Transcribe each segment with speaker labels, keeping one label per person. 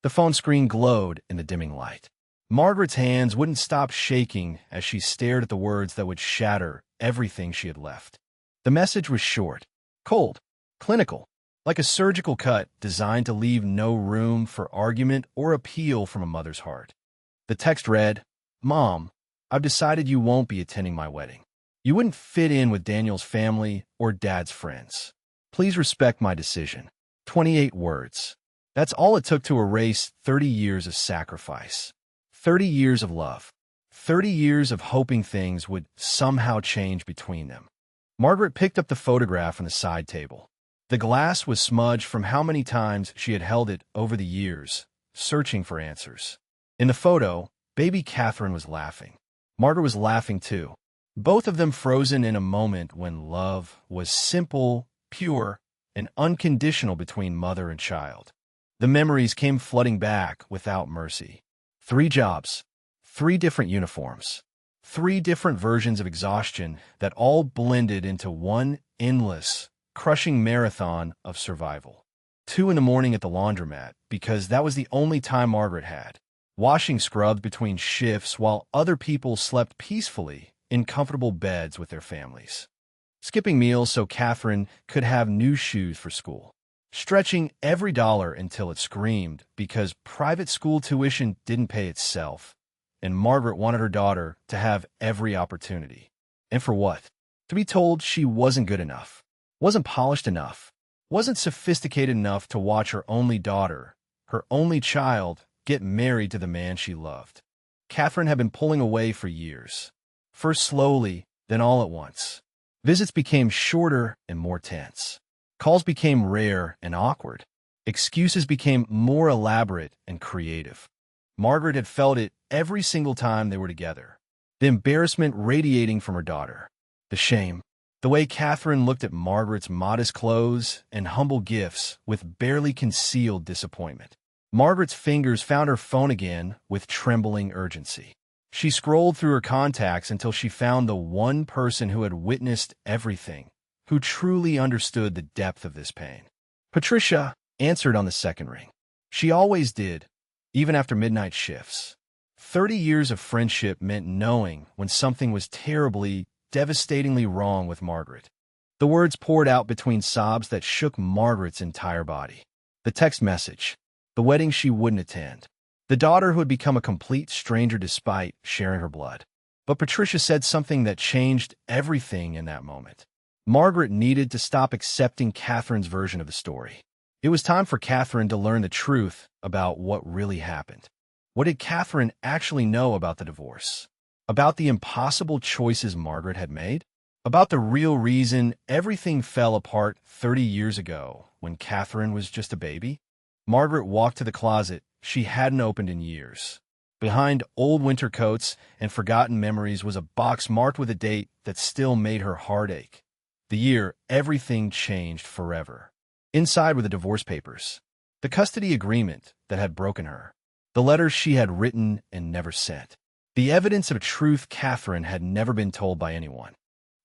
Speaker 1: The phone screen glowed in the dimming light. Margaret's hands wouldn't stop shaking as she stared at the words that would shatter everything she had left. The message was short, cold, clinical, like a surgical cut designed to leave no room for argument or appeal from a mother's heart. The text read, "Mom, I've decided you won't be attending my wedding. You wouldn't fit in with Daniel's family or Dad's friends. Please respect my decision." 28 words. That's all it took to erase 30 years of sacrifice, 30 years of love, 30 years of hoping things would somehow change between them. Margaret picked up the photograph on the side table. The glass was smudged from how many times she had held it over the years, searching for answers. In the photo, baby Catherine was laughing. Margaret was laughing too. Both of them frozen in a moment when love was simple, pure, and unconditional between mother and child. The memories came flooding back without mercy. 3 jobs, 3 different uniforms, 3 different versions of exhaustion that all blended into one endless, crushing marathon of survival. 2 in the morning at the laundromat, because that was the only time Margaret had. Washing scrubbed between shifts while other people slept peacefully in comfortable beds with their families. Skipping meals so Catherine could have new shoes for school. Stretching every dollar until it screamed because private school tuition didn't pay itself, and Margaret wanted her daughter to have every opportunity. And for what? To be told she wasn't good enough, wasn't polished enough, wasn't sophisticated enough to watch her only daughter, her only child, get married to the man she loved. Catherine had been pulling away for years. First slowly, then all at once. Visits became shorter and more tense. Calls became rare and awkward. Excuses became more elaborate and creative. Margaret had felt it every single time they were together. The embarrassment radiating from her daughter. The shame. The way Catherine looked at Margaret's modest clothes and humble gifts with barely concealed disappointment. Margaret's fingers found her phone again with trembling urgency. She scrolled through her contacts until she found the one person who had witnessed everything, who truly understood the depth of this pain. Patricia answered on the second ring. She always did, even after midnight shifts. 30 years of friendship meant knowing when something was terribly, devastatingly wrong with Margaret. The words poured out between sobs that shook Margaret's entire body. The text message. The wedding she wouldn't attend. The daughter who had become a complete stranger despite sharing her blood. But Patricia said something that changed everything in that moment. Margaret needed to stop accepting Catherine's version of the story. It was time for Catherine to learn the truth about what really happened. What did Catherine actually know about the divorce? About the impossible choices Margaret had made? About the real reason everything fell apart 30 years ago when Catherine was just a baby? Margaret walked to the closet she hadn't opened in years. Behind old winter coats and forgotten memories was a box marked with a date that still made her heart ache. The year everything changed forever. Inside were the divorce papers, the custody agreement that had broken her, the letters she had written and never sent, the evidence of truth Catherine had never been told by anyone.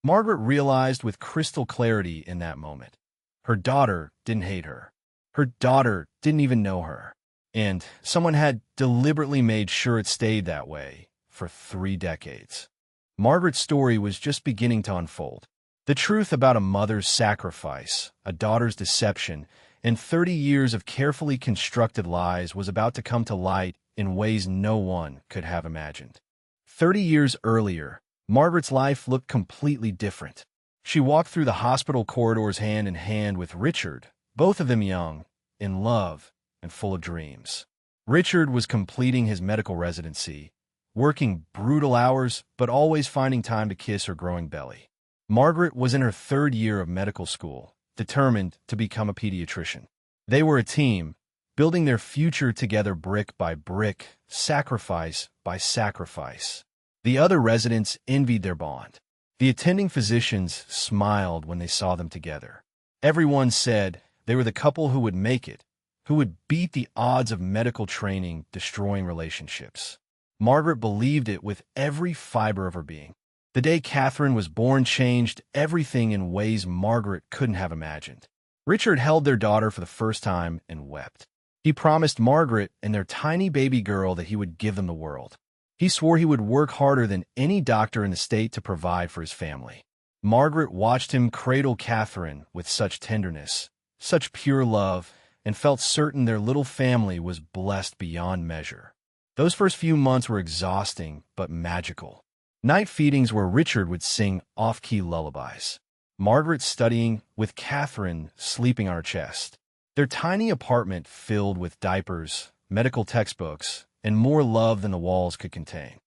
Speaker 1: Margaret realized with crystal clarity in that moment. Her daughter didn't hate her. Her daughter didn't even know her. And someone had deliberately made sure it stayed that way for 3 decades. Margaret's story was just beginning to unfold. The truth about a mother's sacrifice, a daughter's deception, and 30 years of carefully constructed lies was about to come to light in ways no one could have imagined. 30 years earlier, Margaret's life looked completely different. She walked through the hospital corridors hand in hand with Richard, both of them young, in love, and full of dreams. Richard was completing his medical residency, working brutal hours but always finding time to kiss her growing belly. Margaret was in her 3rd year of medical school, determined to become a pediatrician. They were a team, building their future together brick by brick, sacrifice by sacrifice. The other residents envied their bond. The attending physicians smiled when they saw them together. Everyone said they were the couple who would make it, who would beat the odds of medical training destroying relationships. Margaret believed it with every fiber of her being. The day Catherine was born changed everything in ways Margaret couldn't have imagined. Richard held their daughter for the first time and wept. He promised Margaret and their tiny baby girl that he would give them the world. He swore he would work harder than any doctor in the state to provide for his family. Margaret watched him cradle Catherine with such tenderness, such pure love, and felt certain their little family was blessed beyond measure. Those first few months were exhausting but magical. Night feedings where Richard would sing off-key lullabies. Margaret studying, with Catherine sleeping on her chest. Their tiny apartment filled with diapers, medical textbooks, and more love than the walls could contain.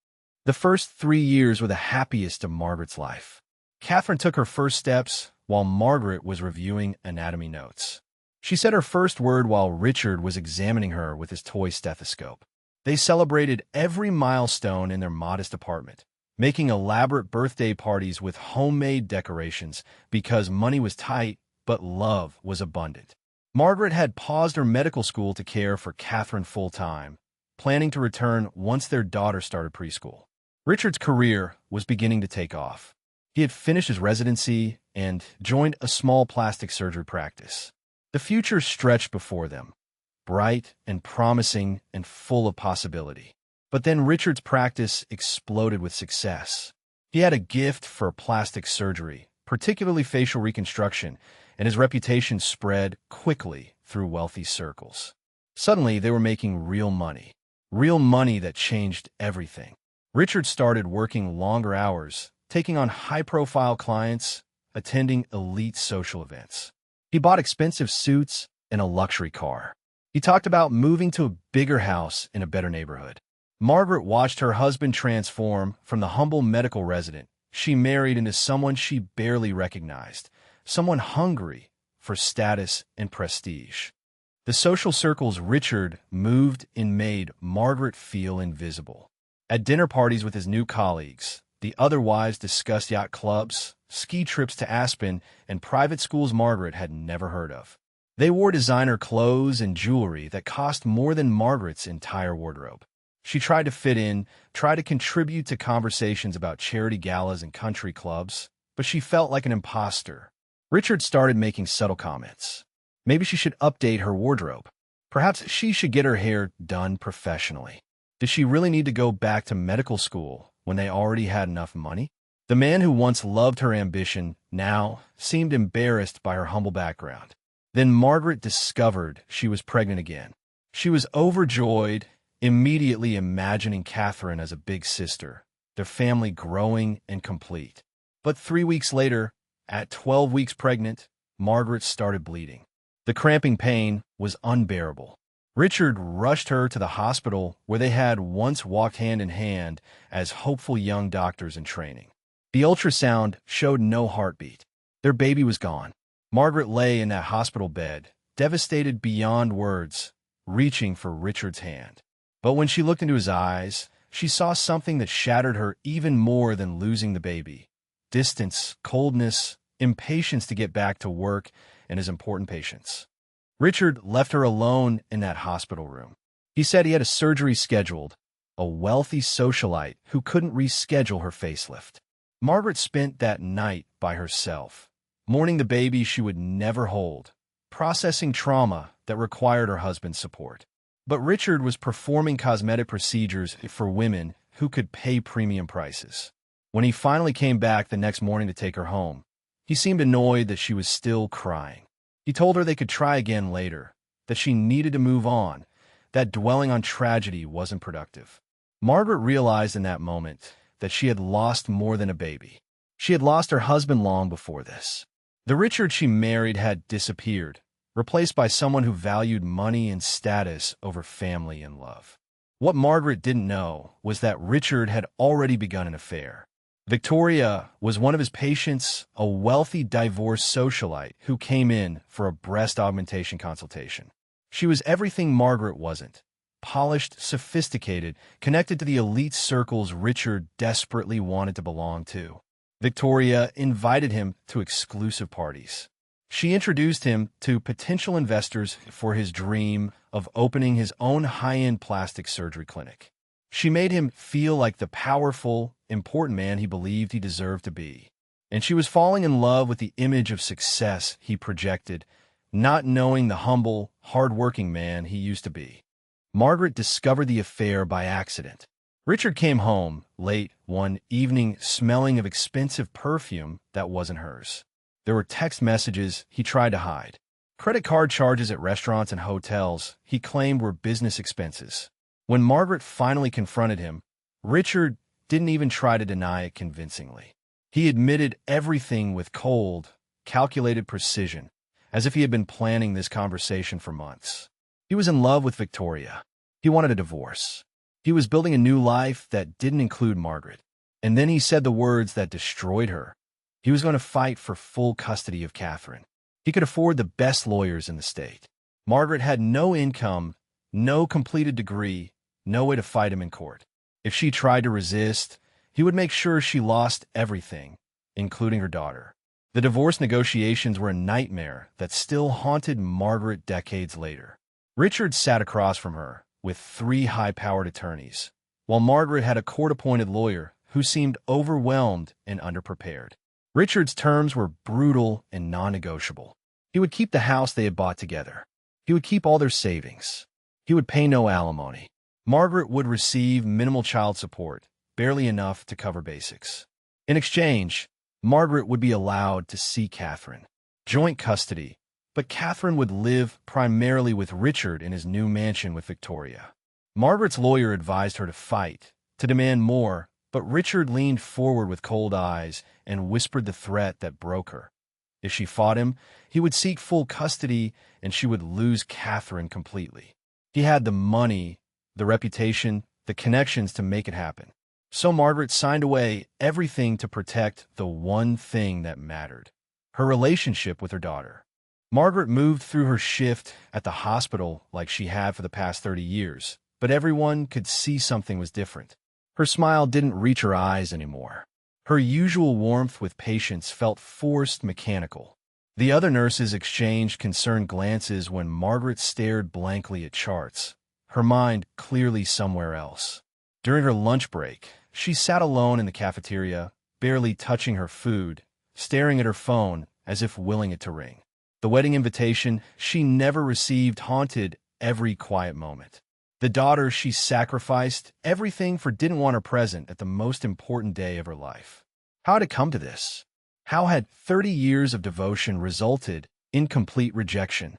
Speaker 1: The first 3 years were the happiest of Margaret's life. Catherine took her first steps while Margaret was reviewing anatomy notes. She said her first word while Richard was examining her with his toy stethoscope. They celebrated every milestone in their modest apartment, making elaborate birthday parties with homemade decorations because money was tight but love was abundant. Margaret had paused her medical school to care for Catherine full-time, planning to return once their daughter started preschool. Richard's career was beginning to take off. He had finished his residency and joined a small plastic surgery practice. The future stretched before them, bright and promising and full of possibility. But then Richard's practice exploded with success. He had a gift for plastic surgery, particularly facial reconstruction, and his reputation spread quickly through wealthy circles. Suddenly, they were making real money that changed everything. Richard started working longer hours, taking on high-profile clients, attending elite social events. He bought expensive suits and a luxury car. He talked about moving to a bigger house in a better neighborhood. Margaret watched her husband transform from the humble medical resident she married into someone she barely recognized, someone hungry for status and prestige. The social circles Richard moved in made Margaret feel invisible. At dinner parties with his new colleagues, the other wives discussed yacht clubs, ski trips to Aspen, and private schools Margaret had never heard of. They wore designer clothes and jewelry that cost more than Margaret's entire wardrobe. She tried to fit in, tried to contribute to conversations about charity galas and country clubs, but she felt like an imposter. Richard started making subtle comments. Maybe she should update her wardrobe. Perhaps she should get her hair done professionally. Did she really need to go back to medical school when they already had enough money? The man who once loved her ambition now seemed embarrassed by her humble background. Then Margaret discovered she was pregnant again. She was overjoyed, immediately imagining Catherine as a big sister, their family growing and complete. But 3 weeks later, at 12 weeks pregnant, Margaret started bleeding. The cramping pain was unbearable. Richard rushed her to the hospital where they had once walked hand in hand as hopeful young doctors in training. The ultrasound showed no heartbeat. Their baby was gone. Margaret lay in that hospital bed, devastated beyond words, reaching for Richard's hand. But when she looked into his eyes, she saw something that shattered her even more than losing the baby. Distance, coldness, impatience to get back to work, and his important patients. Richard left her alone in that hospital room. He said he had a surgery scheduled, a wealthy socialite who couldn't reschedule her facelift. Margaret spent that night by herself, mourning the baby she would never hold, processing trauma that required her husband's support. But Richard was performing cosmetic procedures for women who could pay premium prices. When he finally came back the next morning to take her home, he seemed annoyed that she was still crying. He told her they could try again later, that she needed to move on, that dwelling on tragedy wasn't productive. Margaret realized in that moment that she had lost more than a baby. She had lost her husband long before this. The Richard she married had disappeared, replaced by someone who valued money and status over family and love. What Margaret didn't know was that Richard had already begun an affair. Victoria was one of his patients, a wealthy divorced socialite who came in for a breast augmentation consultation. She was everything Margaret wasn't: polished, sophisticated, connected to the elite circles Richard desperately wanted to belong to. Victoria invited him to exclusive parties. She introduced him to potential investors for his dream of opening his own high-end plastic surgery clinic. She made him feel like the powerful, important man he believed he deserved to be. And she was falling in love with the image of success he projected not knowing the humble, hard-working man he used to be. Margaret discovered the affair by accident. Richard came home late one evening smelling of expensive perfume that wasn't hers. There were text messages he tried to hide. Credit card charges at restaurants and hotels he claimed were business expenses. When Margaret finally confronted him, Richard didn't even try to deny it convincingly. He admitted everything with cold, calculated precision, as if he had been planning this conversation for months. He was in love with Victoria. He wanted a divorce. He was building a new life that didn't include Margaret. And then he said the words that destroyed her. He was going to fight for full custody of Catherine. He could afford the best lawyers in the state. Margaret had no income, no completed degree, no way to fight him in court. If she tried to resist, he would make sure she lost everything, including her daughter. The divorce negotiations were a nightmare that still haunted Margaret decades later. Richard sat across from her, with 3 high-powered attorneys, while Margaret had a court-appointed lawyer who seemed overwhelmed and underprepared. Richard's terms were brutal and non-negotiable. He would keep the house they had bought together. He would keep all their savings. He would pay no alimony. Margaret would receive minimal child support, barely enough to cover basics. In exchange, Margaret would be allowed to see Catherine. Joint custody, but Catherine would live primarily with Richard in his new mansion with Victoria. Margaret's lawyer advised her to fight, to demand more, but Richard leaned forward with cold eyes and whispered the threat that broke her. If she fought him, he would seek full custody and she would lose Catherine completely. He had the money, the reputation, the connections to make it happen. So Margaret signed away everything to protect the one thing that mattered, her relationship with her daughter. Margaret moved through her shift at the hospital like she had for the past 30 years, but everyone could see something was different. Her smile didn't reach her eyes anymore. Her usual warmth with patients felt forced, mechanical. The other nurses exchanged concerned glances when Margaret stared blankly at charts, her mind clearly somewhere else. During her lunch break, she sat alone in the cafeteria, barely touching her food, staring at her phone as if willing it to ring. The wedding invitation she never received haunted every quiet moment. The daughter she sacrificed everything for didn't want her present at the most important day of her life. How had it come to this? How had 30 years of devotion resulted in complete rejection?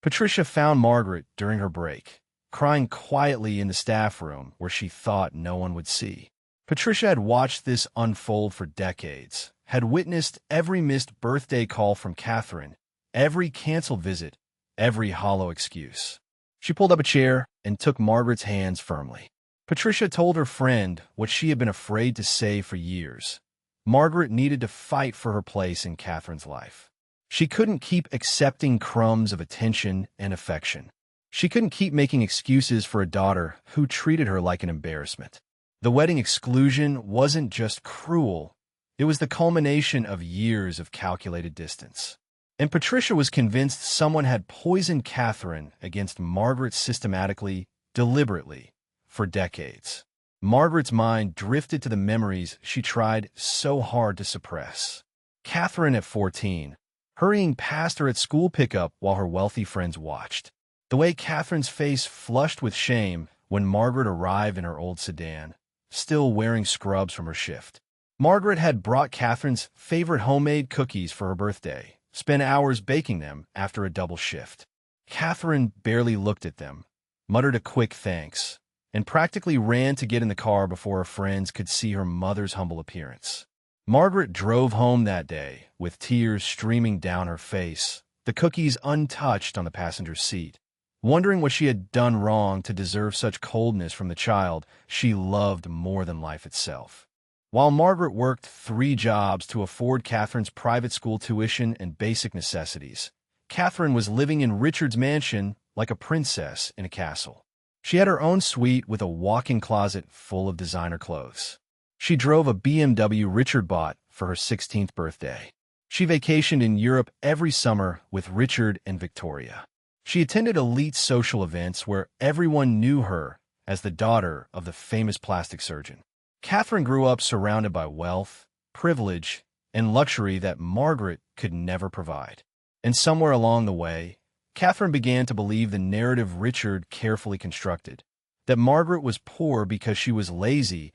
Speaker 1: Patricia found Margaret during her break, crying quietly in the staff room where she thought no one would see. Patricia had watched this unfold for decades, had witnessed every missed birthday call from Catherine, every canceled visit, every hollow excuse. She pulled up a chair and took Margaret's hands firmly. Patricia told her friend what she had been afraid to say for years. Margaret needed to fight for her place in Catherine's life. She couldn't keep accepting crumbs of attention and affection. She couldn't keep making excuses for a daughter who treated her like an embarrassment. The wedding exclusion wasn't just cruel. It was the culmination of years of calculated distance. And Patricia was convinced someone had poisoned Catherine against Margaret systematically, deliberately, for decades. Margaret's mind drifted to the memories she tried so hard to suppress. Catherine at 14, hurrying past her at school pickup while her wealthy friends watched. The way Catherine's face flushed with shame when Margaret arrived in her old sedan, still wearing scrubs from her shift. Margaret had brought Catherine's favorite homemade cookies for her birthday, spent hours baking them after a double shift. Catherine barely looked at them, muttered a quick thanks, and practically ran to get in the car before her friends could see her mother's humble appearance. Margaret drove home that day, with tears streaming down her face, the cookies untouched on the passenger seat, wondering what she had done wrong to deserve such coldness from the child she loved more than life itself. While Margaret worked 3 jobs to afford Catherine's private school tuition and basic necessities, Catherine was living in Richard's mansion like a princess in a castle. She had her own suite with a walk-in closet full of designer clothes. She drove a BMW Richard bought for her 16th birthday. She vacationed in Europe every summer with Richard and Victoria. She attended elite social events where everyone knew her as the daughter of the famous plastic surgeon. Catherine grew up surrounded by wealth, privilege, and luxury that Margaret could never provide. And somewhere along the way, Catherine began to believe the narrative Richard carefully constructed, that Margaret was poor because she was lazy,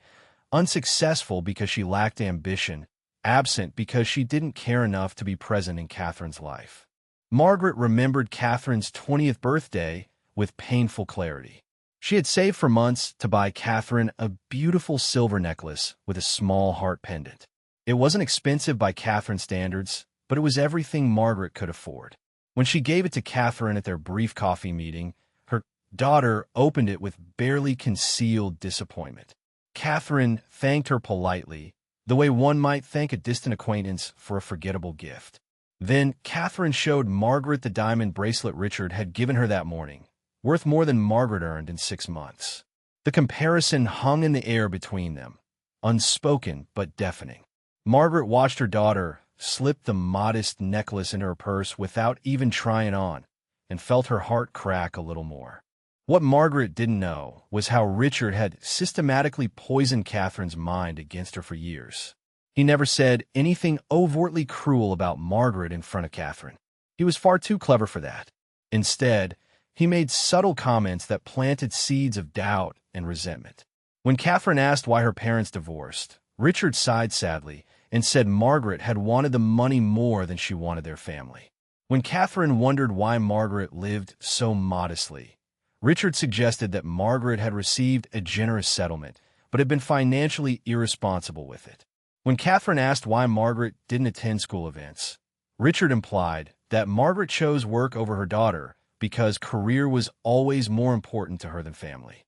Speaker 1: unsuccessful because she lacked ambition, absent because she didn't care enough to be present in Catherine's life. Margaret remembered Catherine's 20th birthday with painful clarity. She had saved for months to buy Catherine a beautiful silver necklace with a small heart pendant. It wasn't expensive by Catherine's standards, but it was everything Margaret could afford. When she gave it to Catherine at their brief coffee meeting, her daughter opened it with barely concealed disappointment. Catherine thanked her politely, the way one might thank a distant acquaintance for a forgettable gift. Then Catherine showed Margaret the diamond bracelet Richard had given her that morning, worth more than Margaret earned in 6 months. The comparison hung in the air between them, unspoken but deafening. Margaret watched her daughter slip the modest necklace into her purse without even trying on, and felt her heart crack a little more. What Margaret didn't know was how Richard had systematically poisoned Catherine's mind against her for years. He never said anything overtly cruel about Margaret in front of Catherine. He was far too clever for that. Instead, he made subtle comments that planted seeds of doubt and resentment. When Catherine asked why her parents divorced, Richard sighed sadly and said Margaret had wanted the money more than she wanted their family. When Catherine wondered why Margaret lived so modestly, Richard suggested that Margaret had received a generous settlement, but had been financially irresponsible with it. When Catherine asked why Margaret didn't attend school events, Richard implied that Margaret chose work over her daughter because career was always more important to her than family.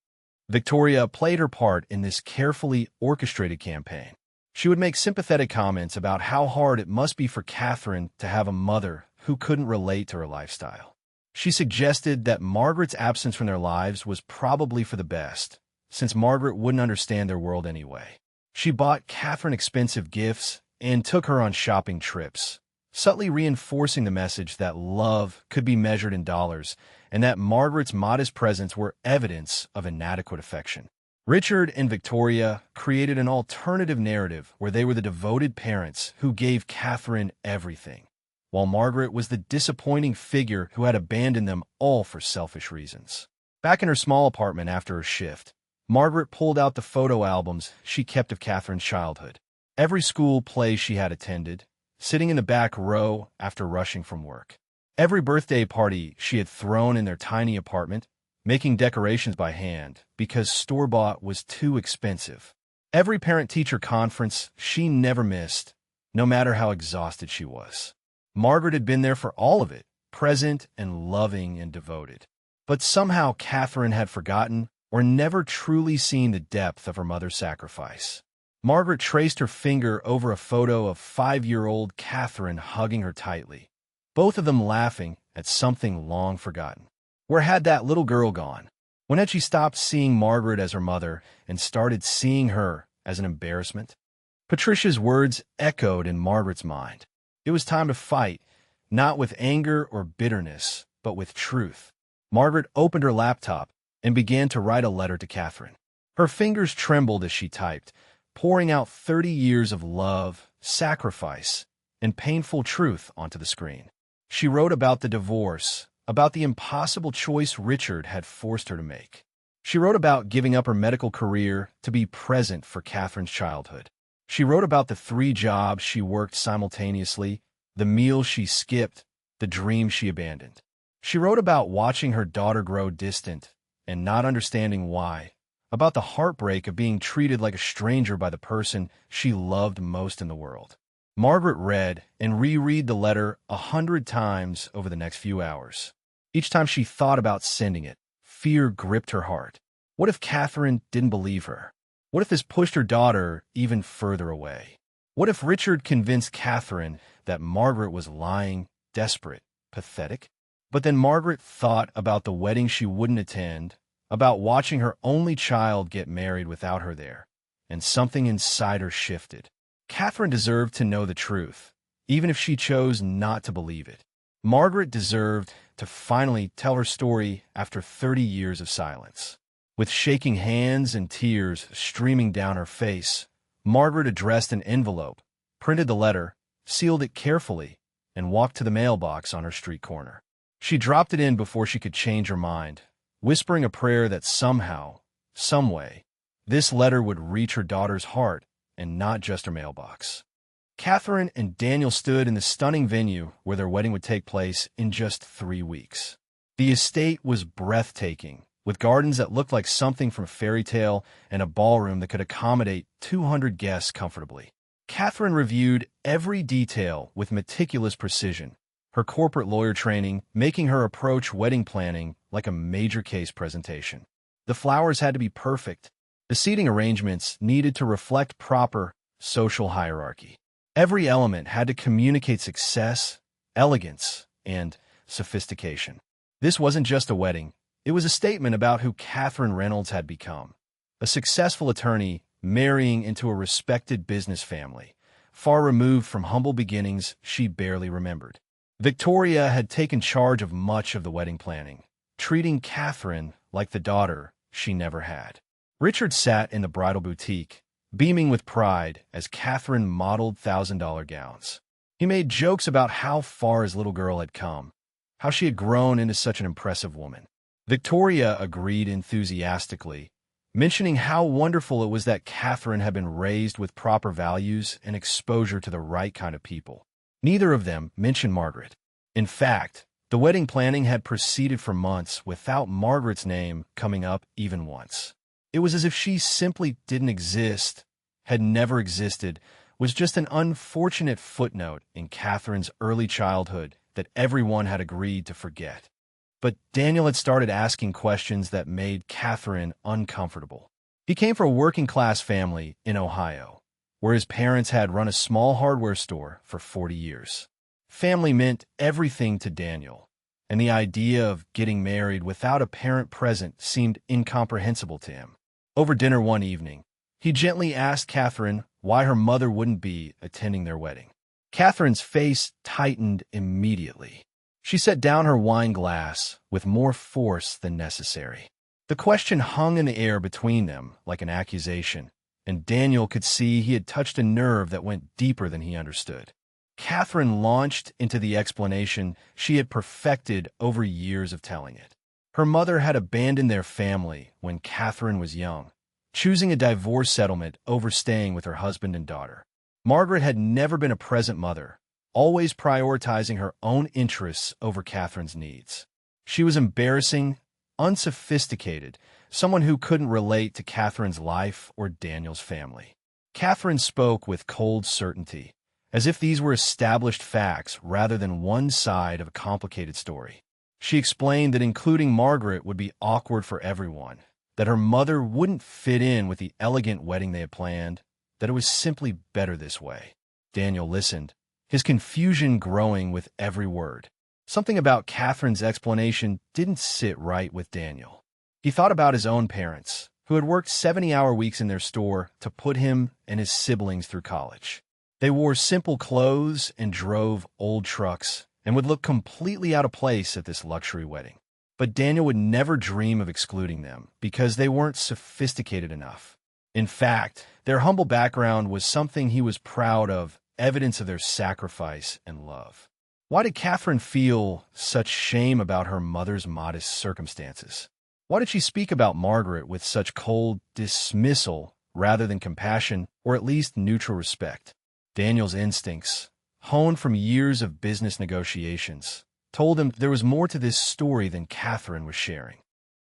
Speaker 1: Victoria played her part in this carefully orchestrated campaign. She would make sympathetic comments about how hard it must be for Catherine to have a mother who couldn't relate to her lifestyle. She suggested that Margaret's absence from their lives was probably for the best, since Margaret wouldn't understand their world anyway. She bought Catherine expensive gifts and took her on shopping trips, subtly reinforcing the message that love could be measured in dollars and that Margaret's modest presents were evidence of inadequate affection. Richard and Victoria created an alternative narrative where they were the devoted parents who gave Catherine everything, while Margaret was the disappointing figure who had abandoned them all for selfish reasons. Back in her small apartment after her shift, Margaret pulled out the photo albums she kept of Catherine's childhood. Every school play she had attended, sitting in the back row after rushing from work. Every birthday party she had thrown in their tiny apartment, making decorations by hand because store-bought was too expensive. Every parent-teacher conference she never missed, no matter how exhausted she was. Margaret had been there for all of it, present and loving and devoted. But somehow Catherine had forgotten or never truly seen the depth of her mother's sacrifice. Margaret traced her finger over a photo of 5-year-old Catherine hugging her tightly, both of them laughing at something long forgotten. Where had that little girl gone? When had she stopped seeing Margaret as her mother and started seeing her as an embarrassment? Patricia's words echoed in Margaret's mind. It was time to fight, not with anger or bitterness, but with truth. Margaret opened her laptop and began to write a letter to Catherine. Her fingers trembled as she typed, pouring out 30 years of love, sacrifice, and painful truth onto the screen. She wrote about the divorce, about the impossible choice Richard had forced her to make. She wrote about giving up her medical career to be present for Catherine's childhood. She wrote about the 3 jobs she worked simultaneously, the meals she skipped, the dreams she abandoned. She wrote about watching her daughter grow distant and not understanding why, about the heartbreak of being treated like a stranger by the person she loved most in the world. Margaret read and reread the letter 100 times over the next few hours. Each time she thought about sending it, fear gripped her heart. What if Catherine didn't believe her? What if this pushed her daughter even further away? What if Richard convinced Catherine that Margaret was lying, desperate, pathetic? But then Margaret thought about the wedding she wouldn't attend, about watching her only child get married without her there, and something inside her shifted. Catherine deserved to know the truth, even if she chose not to believe it. Margaret deserved to finally tell her story after 30 years of silence. With shaking hands and tears streaming down her face, Margaret addressed an envelope, printed the letter, sealed it carefully, and walked to the mailbox on her street corner. She dropped it in before she could change her mind, whispering a prayer that somehow, someway, this letter would reach her daughter's heart and not just her mailbox. Catherine and Daniel stood in the stunning venue where their wedding would take place in just 3 weeks. The estate was breathtaking, with gardens that looked like something from a fairy tale and a ballroom that could accommodate 200 guests comfortably. Catherine reviewed every detail with meticulous precision, her corporate lawyer training making her approach wedding planning like a major case presentation. The flowers had to be perfect. The seating arrangements needed to reflect proper social hierarchy. Every element had to communicate success, elegance, and sophistication. This wasn't just a wedding. It was a statement about who Catherine Reynolds had become. A successful attorney marrying into a respected business family, far removed from humble beginnings she barely remembered. Victoria had taken charge of much of the wedding planning, treating Catherine like the daughter she never had. Richard sat in the bridal boutique, beaming with pride as Catherine modeled $1,000 gowns. He made jokes about how far his little girl had come, how she had grown into such an impressive woman. Victoria agreed enthusiastically, mentioning how wonderful it was that Catherine had been raised with proper values and exposure to the right kind of people. Neither of them mentioned Margaret. In fact, the wedding planning had proceeded for months without Margaret's name coming up even once. It was as if she simply didn't exist, had never existed, was just an unfortunate footnote in Catherine's early childhood that everyone had agreed to forget. But Daniel had started asking questions that made Catherine uncomfortable. He came from a working-class family in Ohio, where his parents had run a small hardware store for 40 years. Family meant everything to Daniel, and the idea of getting married without a parent present seemed incomprehensible to him. Over dinner one evening, he gently asked Catherine why her mother wouldn't be attending their wedding. Catherine's face tightened immediately. She set down her wine glass with more force than necessary. The question hung in the air between them like an accusation, and Daniel could see he had touched a nerve that went deeper than he understood. Catherine launched into the explanation she had perfected over years of telling it. Her mother had abandoned their family when Catherine was young, choosing a divorce settlement over staying with her husband and daughter. Margaret had never been a present mother, always prioritizing her own interests over Catherine's needs. She was embarrassing, unsophisticated, someone who couldn't relate to Catherine's life or Daniel's family. Catherine spoke with cold certainty, as if these were established facts rather than one side of a complicated story. She explained that including Margaret would be awkward for everyone, that her mother wouldn't fit in with the elegant wedding they had planned, that it was simply better this way. Daniel listened, his confusion growing with every word. Something about Catherine's explanation didn't sit right with Daniel. He thought about his own parents, who had worked 70-hour weeks in their store to put him and his siblings through college. They wore simple clothes and drove old trucks, and would look completely out of place at this luxury wedding. But Daniel would never dream of excluding them because they weren't sophisticated enough. In fact, their humble background was something he was proud of, evidence of their sacrifice and love. Why did Catherine feel such shame about her mother's modest circumstances? Why did she speak about Margaret with such cold dismissal rather than compassion or at least neutral respect? Daniel's instincts, honed from years of business negotiations, told him there was more to this story than Catherine was sharing.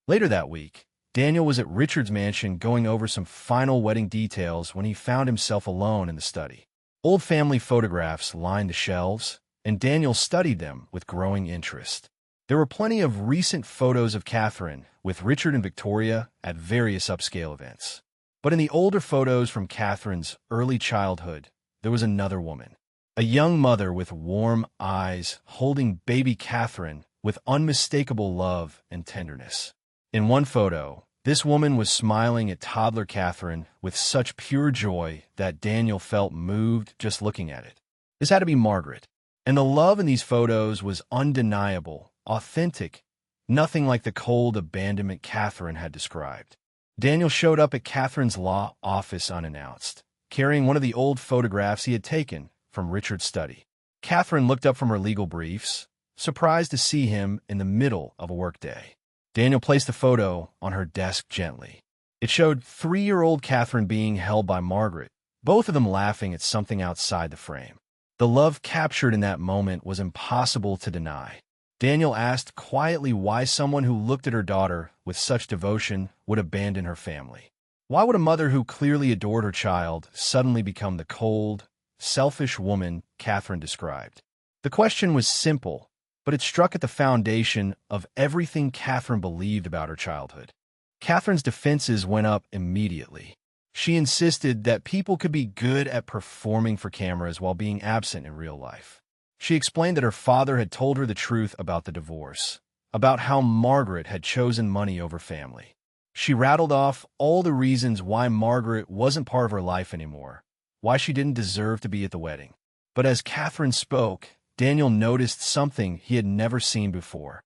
Speaker 1: Later that week, Daniel was at Richard's mansion going over some final wedding details when he found himself alone in the study. Old family photographs lined the shelves, and Daniel studied them with growing interest. There were plenty of recent photos of Catherine with Richard and Victoria at various upscale events. But in the older photos from Catherine's early childhood, there was another woman. A young mother with warm eyes holding baby Catherine with unmistakable love and tenderness. In one photo, this woman was smiling at toddler Catherine with such pure joy that Daniel felt moved just looking at it. This had to be Margaret. And the love in these photos was undeniable, authentic, nothing like the cold abandonment Catherine had described. Daniel showed up at Catherine's law office unannounced, carrying one of the old photographs he had taken from Richard's study. Catherine looked up from her legal briefs, surprised to see him in the middle of a workday. Daniel placed the photo on her desk gently. It showed 3-year-old Catherine being held by Margaret, both of them laughing at something outside the frame. The love captured in that moment was impossible to deny. Daniel asked quietly why someone who looked at her daughter with such devotion would abandon her family. Why would a mother who clearly adored her child suddenly become the cold, selfish woman Catherine described? The question was simple, but it struck at the foundation of everything Catherine believed about her childhood. Catherine's defenses went up immediately. She insisted that people could be good at performing for cameras while being absent in real life. She explained that her father had told her the truth about the divorce, about how Margaret had chosen money over family. She rattled off all the reasons why Margaret wasn't part of her life anymore, why she didn't deserve to be at the wedding. But as Catherine spoke, Daniel noticed something he had never seen before: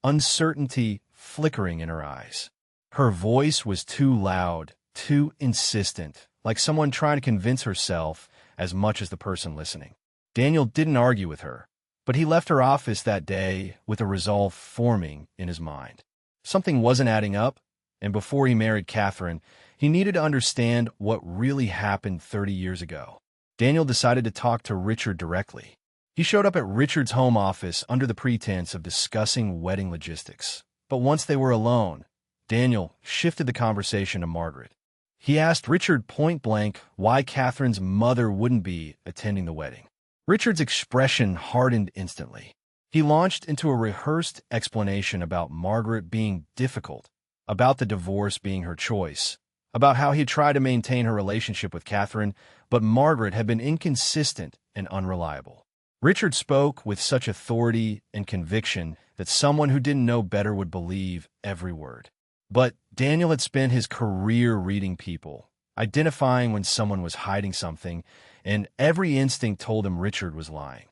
Speaker 1: uncertainty flickering in her eyes. Her voice was too loud, too insistent, like someone trying to convince herself as much as the person listening. Daniel didn't argue with her, but he left her office that day with a resolve forming in his mind. Something wasn't adding up, and before he married Catherine, he needed to understand what really happened 30 years ago. Daniel decided to talk to Richard directly. He showed up at Richard's home office under the pretense of discussing wedding logistics. But once they were alone, Daniel shifted the conversation to Margaret. He asked Richard point-blank why Catherine's mother wouldn't be attending the wedding. Richard's expression hardened instantly. He launched into a rehearsed explanation about Margaret being difficult, about the divorce being her choice, about how he had tried to maintain her relationship with Catherine, but Margaret had been inconsistent and unreliable. Richard spoke with such authority and conviction that someone who didn't know better would believe every word. But Daniel had spent his career reading people, identifying when someone was hiding something, and every instinct told him Richard was lying.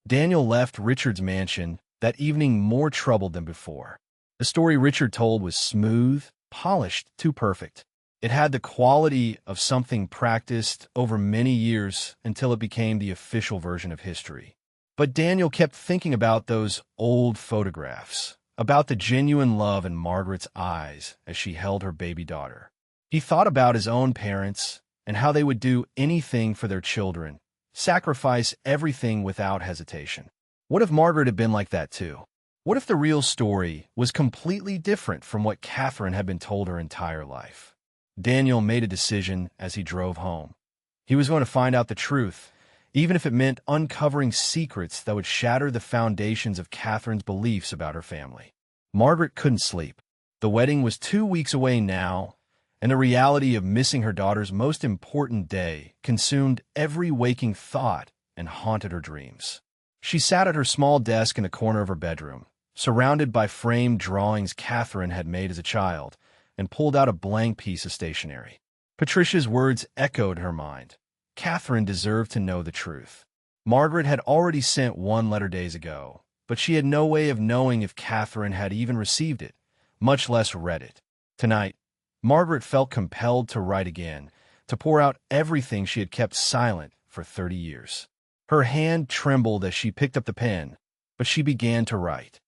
Speaker 1: Daniel left Richard's mansion that evening more troubled than before. The story Richard told was smooth, polished, too perfect. It had the quality of something practiced over many years until it became the official version of history. But Daniel kept thinking about those old photographs, about the genuine love in Margaret's eyes as she held her baby daughter. He thought about his own parents and how they would do anything for their children, sacrifice everything without hesitation. What if Margaret had been like that too? What if the real story was completely different from what Catherine had been told her entire life? Daniel made a decision as he drove home. He was going to find out the truth, even if it meant uncovering secrets that would shatter the foundations of Catherine's beliefs about her family. Margaret couldn't sleep. The wedding was 2 weeks away now, and the reality of missing her daughter's most important day consumed every waking thought and haunted her dreams. She sat at her small desk in the corner of her bedroom, surrounded by framed drawings Catherine had made as a child, and pulled out a blank piece of stationery. Patricia's words echoed her mind. Catherine deserved to know the truth. Margaret had already sent one letter days ago, but she had no way of knowing if Catherine had even received it, much less read it. Tonight, Margaret felt compelled to write again, to pour out everything she had kept silent for 30 years. Her hand trembled as she picked up the pen, but she began to write.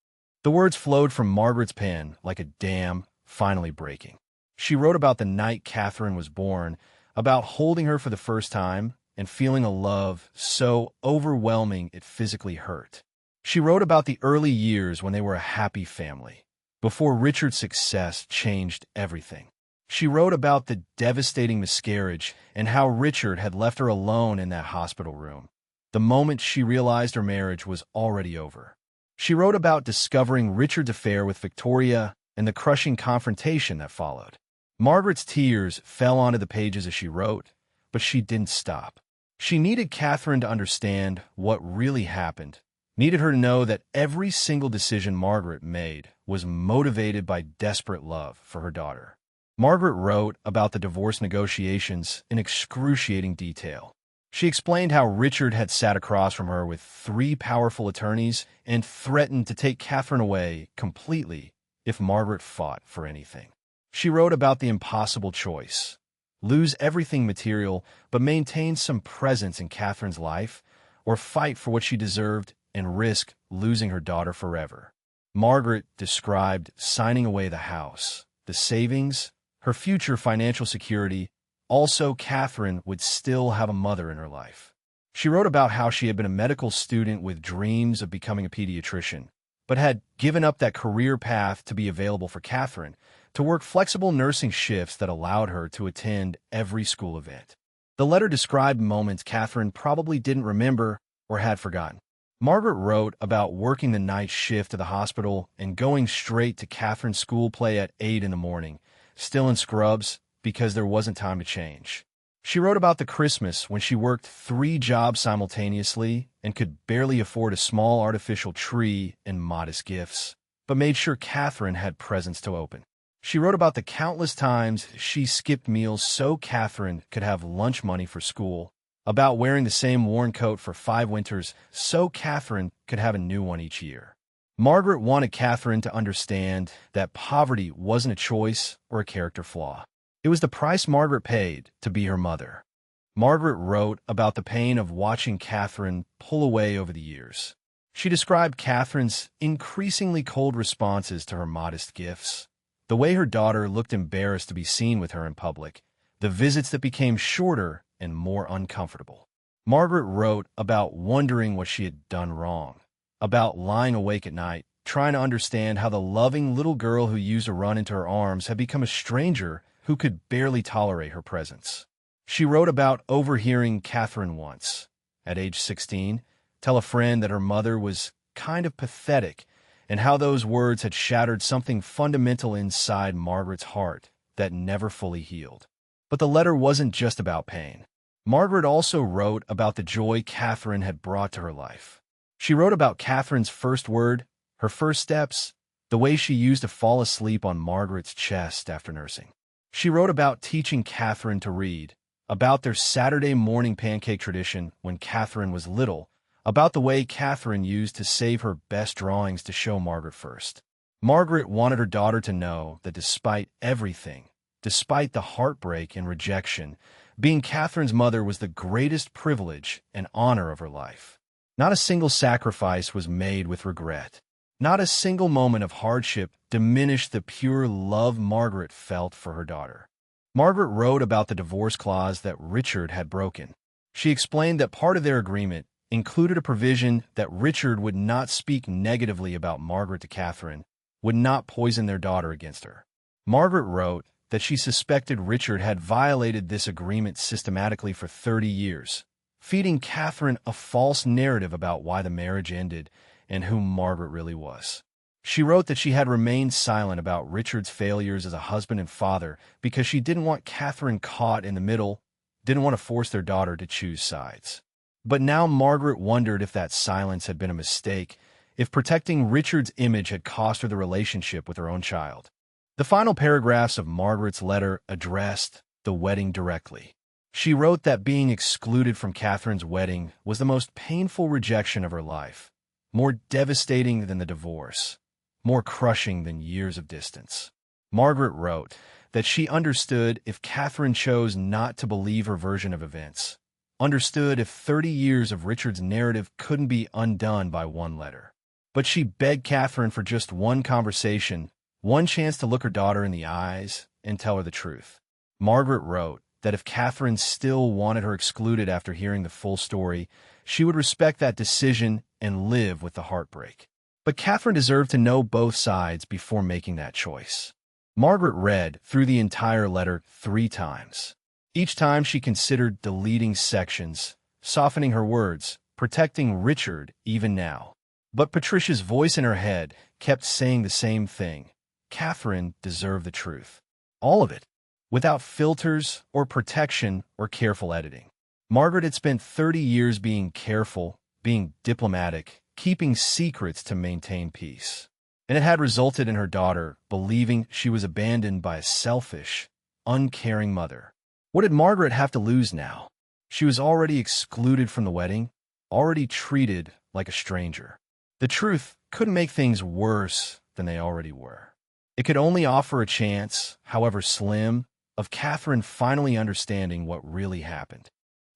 Speaker 1: The words flowed from Margaret's pen like a dam finally breaking. She wrote about the night Catherine was born, about holding her for the first time and feeling a love so overwhelming it physically hurt. She wrote about the early years when they were a happy family, before Richard's success changed everything. She wrote about the devastating miscarriage and how Richard had left her alone in that hospital room, the moment she realized her marriage was already over. She wrote about discovering Richard's affair with Victoria and the crushing confrontation that followed. Margaret's tears fell onto the pages as she wrote, but she didn't stop. She needed Catherine to understand what really happened, needed her to know that every single decision Margaret made was motivated by desperate love for her daughter. Margaret wrote about the divorce negotiations in excruciating detail. She explained how Richard had sat across from her with 3 powerful attorneys and threatened to take Catherine away completely if Margaret fought for anything. She wrote about the impossible choice: lose everything material but maintain some presence in Catherine's life, or fight for what she deserved and risk losing her daughter forever. Margaret described signing away the house, the savings, her future financial security. Also, Catherine would still have a mother in her life. She wrote about how she had been a medical student with dreams of becoming a pediatrician, but had given up that career path to be available for Catherine, to work flexible nursing shifts that allowed her to attend every school event. The letter described moments Catherine probably didn't remember or had forgotten. Margaret wrote about working the night shift at the hospital and going straight to Catherine's school play at 8 in the morning, still in scrubs because there wasn't time to change. She wrote about the Christmas when she worked 3 jobs simultaneously and could barely afford a small artificial tree and modest gifts, but made sure Catherine had presents to open. She wrote about the countless times she skipped meals so Catherine could have lunch money for school, about wearing the same worn coat for 5 winters so Catherine could have a new one each year. Margaret wanted Catherine to understand that poverty wasn't a choice or a character flaw. It was the price Margaret paid to be her mother. Margaret wrote about the pain of watching Catherine pull away over the years. She described Catherine's increasingly cold responses to her modest gifts, the way her daughter looked embarrassed to be seen with her in public, the visits that became shorter and more uncomfortable. Margaret wrote about wondering what she had done wrong, about lying awake at night, trying to understand how the loving little girl who used to run into her arms had become a stranger who could barely tolerate her presence. She wrote about overhearing Catherine once, at age 16, tell a friend that her mother was kind of pathetic, and how those words had shattered something fundamental inside Margaret's heart that never fully healed. But the letter wasn't just about pain. Margaret also wrote about the joy Catherine had brought to her life. She wrote about Catherine's first word, her first steps, the way she used to fall asleep on Margaret's chest after nursing. She wrote about teaching Catherine to read, about their Saturday morning pancake tradition when Catherine was little, about the way Catherine used to save her best drawings to show Margaret first. Margaret wanted her daughter to know that despite everything, despite the heartbreak and rejection, being Catherine's mother was the greatest privilege and honor of her life. Not a single sacrifice was made with regret. Not a single moment of hardship diminished the pure love Margaret felt for her daughter. Margaret wrote about the divorce clause that Richard had broken. She explained that part of their agreement included a provision that Richard would not speak negatively about Margaret to Catherine, would not poison their daughter against her. Margaret wrote that she suspected Richard had violated this agreement systematically for 30 years, feeding Catherine a false narrative about why the marriage ended and who Margaret really was. She wrote that she had remained silent about Richard's failures as a husband and father because she didn't want Catherine caught in the middle, didn't want to force their daughter to choose sides. But now Margaret wondered if that silence had been a mistake, if protecting Richard's image had cost her the relationship with her own child. The final paragraphs of Margaret's letter addressed the wedding directly. She wrote that being excluded from Catherine's wedding was the most painful rejection of her life, more devastating than the divorce, more crushing than years of distance. Margaret wrote that she understood if Catherine chose not to believe her version of events, understood if 30 years of Richard's narrative couldn't be undone by one letter. But she begged Catherine for just one conversation, one chance to look her daughter in the eyes and tell her the truth. Margaret wrote that if Catherine still wanted her excluded after hearing the full story, she would respect that decision and live with the heartbreak. But Catherine deserved to know both sides before making that choice. Margaret read through the entire letter 3 times. Each time she considered deleting sections, softening her words, protecting Richard even now. But Patricia's voice in her head kept saying the same thing. Catherine deserved the truth. All of it, without filters or protection or careful editing. Margaret had spent 30 years being careful, being diplomatic, keeping secrets to maintain peace. And it had resulted in her daughter believing she was abandoned by a selfish, uncaring mother. What did Margaret have to lose now? She was already excluded from the wedding, already treated like a stranger. The truth couldn't make things worse than they already were. It could only offer a chance, however slim, of Catherine finally understanding what really happened.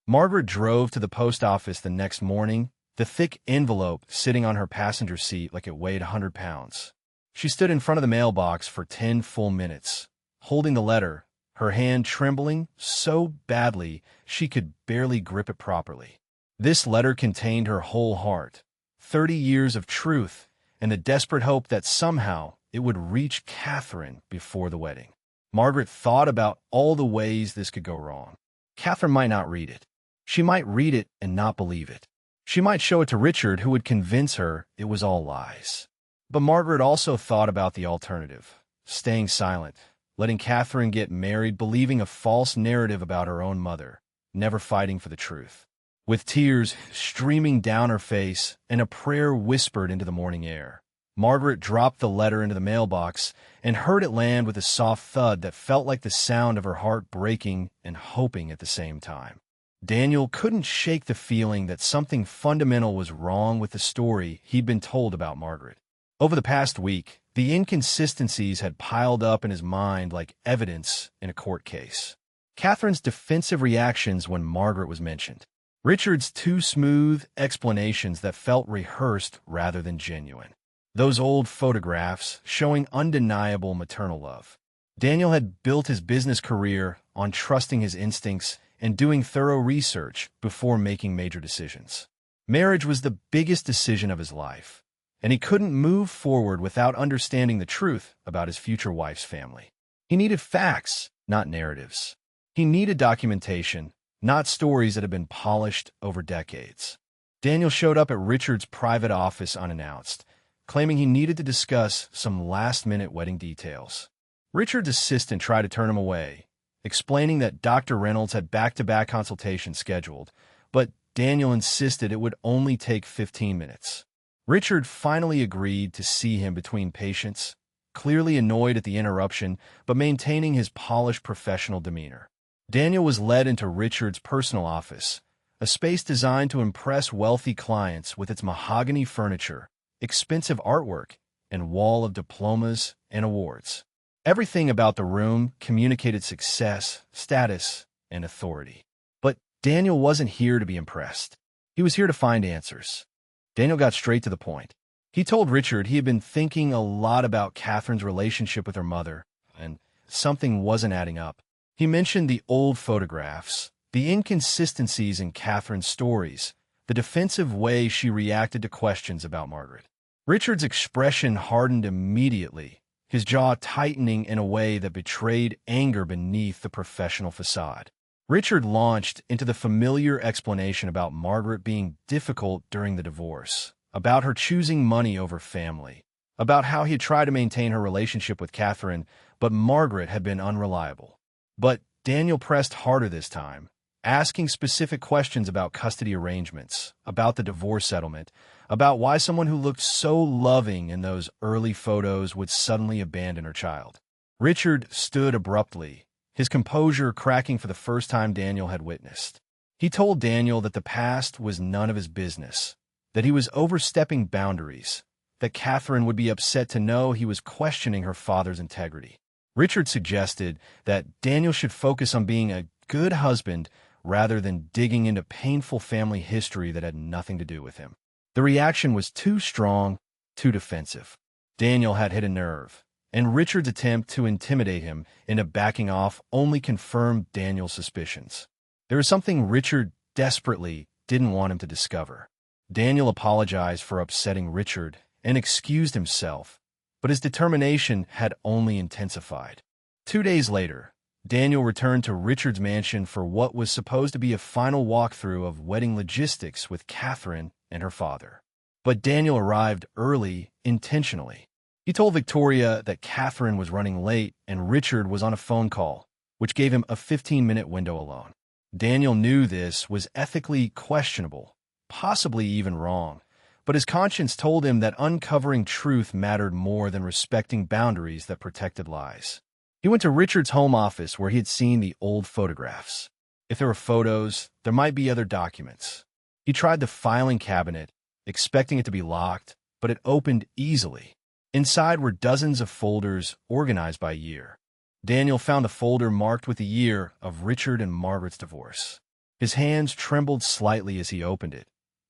Speaker 1: Margaret drove to the post office the next morning, the thick envelope sitting on her passenger seat like it weighed 100 pounds. She stood in front of the mailbox for 10 full minutes, holding the letter, her hand trembling so badly she could barely grip it properly. This letter contained her whole heart, 30 years of truth, and the desperate hope that somehow it would reach Catherine before the wedding. Margaret thought about all the ways this could go wrong. Catherine might not read it. She might read it and not believe it. She might show it to Richard, who would convince her it was all lies. But Margaret also thought about the alternative, staying silent, letting Catherine get married, believing a false narrative about her own mother, never fighting for the truth. With tears streaming down her face and a prayer whispered into the morning air, Margaret dropped the letter into the mailbox and heard it land with a soft thud that felt like the sound of her heart breaking and hoping at the same time. Daniel couldn't shake the feeling that something fundamental was wrong with the story he'd been told about Margaret. Over the past week, the inconsistencies had piled up in his mind like evidence in a court case. Catherine's defensive reactions when Margaret was mentioned. Richard's too smooth explanations that felt rehearsed rather than genuine. Those old photographs showing undeniable maternal love. Daniel had built his business career on trusting his instincts and doing thorough research before making major decisions. Marriage was the biggest decision of his life, and he couldn't move forward without understanding the truth about his future wife's family. He needed facts, not narratives. He needed documentation, not stories that had been polished over decades. Daniel showed up at Richard's private office unannounced, claiming he needed to discuss some last-minute wedding details. Richard's assistant tried to turn him away, explaining that Dr. Reynolds had back-to-back consultations scheduled, but Daniel insisted it would only take 15 minutes. Richard finally agreed to see him between patients, clearly annoyed at the interruption, but maintaining his polished professional demeanor. Daniel was led into Richard's personal office, a space designed to impress wealthy clients with its mahogany furniture, expensive artwork, and wall of diplomas and awards. Everything about the room communicated success, status, and authority. But Daniel wasn't here to be impressed. He was here to find answers. Daniel got straight to the point. He told Richard he had been thinking a lot about Catherine's relationship with her mother, and something wasn't adding up. He mentioned the old photographs, the inconsistencies in Catherine's stories, the defensive way she reacted to questions about Margaret. Richard's expression hardened immediately, his jaw tightening in a way that betrayed anger beneath the professional facade. Richard launched into the familiar explanation about Margaret being difficult during the divorce, about her choosing money over family, about how he had tried to maintain her relationship with Catherine, but Margaret had been unreliable. But Daniel pressed harder this time, asking specific questions about custody arrangements, about the divorce settlement, about why someone who looked so loving in those early photos would suddenly abandon her child. Richard stood abruptly, his composure cracking for the first time Daniel had witnessed. He told Daniel that the past was none of his business, that he was overstepping boundaries, that Catherine would be upset to know he was questioning her father's integrity. Richard suggested that Daniel should focus on being a good husband rather than digging into painful family history that had nothing to do with him. The reaction was too strong, too defensive. Daniel had hit a nerve, and Richard's attempt to intimidate him into backing off only confirmed Daniel's suspicions. There was something Richard desperately didn't want him to discover. Daniel apologized for upsetting Richard and excused himself, but his determination had only intensified. 2 days later, Daniel returned to Richard's mansion for what was supposed to be a final walkthrough of wedding logistics with Catherine and her father. But Daniel arrived early, intentionally. He told Victoria that Catherine was running late and Richard was on a phone call, which gave him a 15-minute window alone. Daniel knew this was ethically questionable, possibly even wrong, but his conscience told him that uncovering truth mattered more than respecting boundaries that protected lies. He went to Richard's home office where he had seen the old photographs. If there were photos, there might be other documents. He tried the filing cabinet, expecting it to be locked, but it opened easily. Inside were dozens of folders organized by year. Daniel found a folder marked with the year of Richard and Margaret's divorce. His hands trembled slightly as he opened it,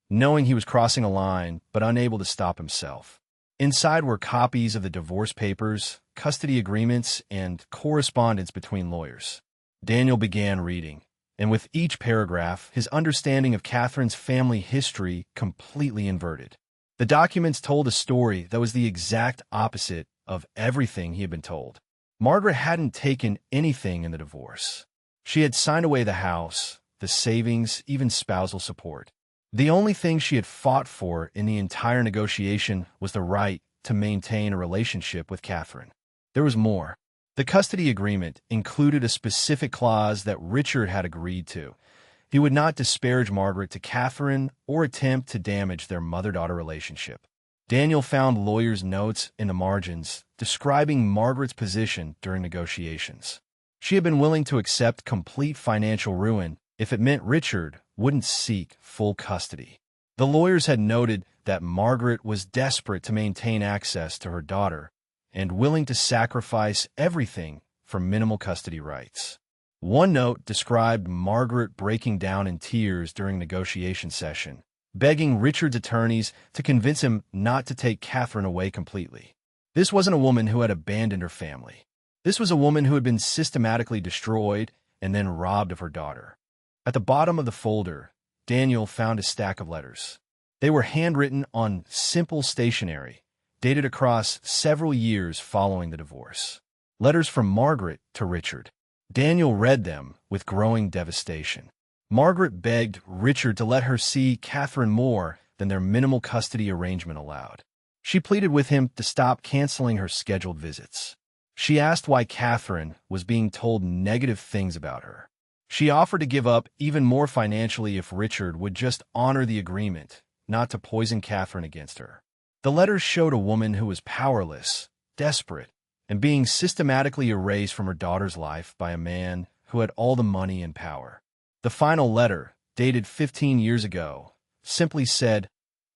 Speaker 1: knowing he was crossing a line but unable to stop himself. Inside were copies of the divorce papers, custody agreements, and correspondence between lawyers. Daniel began reading, and with each paragraph, his understanding of Catherine's family history completely inverted. The documents told a story that was the exact opposite of everything he had been told. Margaret hadn't taken anything in the divorce. She had signed away the house, the savings, even spousal support. The only thing she had fought for in the entire negotiation was the right to maintain a relationship with Catherine. There was more. The custody agreement included a specific clause that Richard had agreed to. He would not disparage Margaret to Catherine or attempt to damage their mother-daughter relationship. Daniel found lawyers' notes in the margins describing Margaret's position during negotiations. She had been willing to accept complete financial ruin if it meant Richard wouldn't seek full custody. The lawyers had noted that Margaret was desperate to maintain access to her daughter and willing to sacrifice everything for minimal custody rights. One note described Margaret breaking down in tears during negotiation session, begging Richard's attorneys to convince him not to take Catherine away completely. This wasn't a woman who had abandoned her family. This was a woman who had been systematically destroyed and then robbed of her daughter. At the bottom of the folder, Daniel found a stack of letters. They were handwritten on simple stationery, dated across several years following the divorce. Letters from Margaret to Richard. Daniel read them with growing devastation. Margaret begged Richard to let her see Catherine more than their minimal custody arrangement allowed. She pleaded with him to stop canceling her scheduled visits. She asked why Catherine was being told negative things about her. She offered to give up even more financially if Richard would just honor the agreement, not to poison Catherine against her. The letters showed a woman who was powerless, desperate, and being systematically erased from her daughter's life by a man who had all the money and power. The final letter, dated 15 years ago, simply said,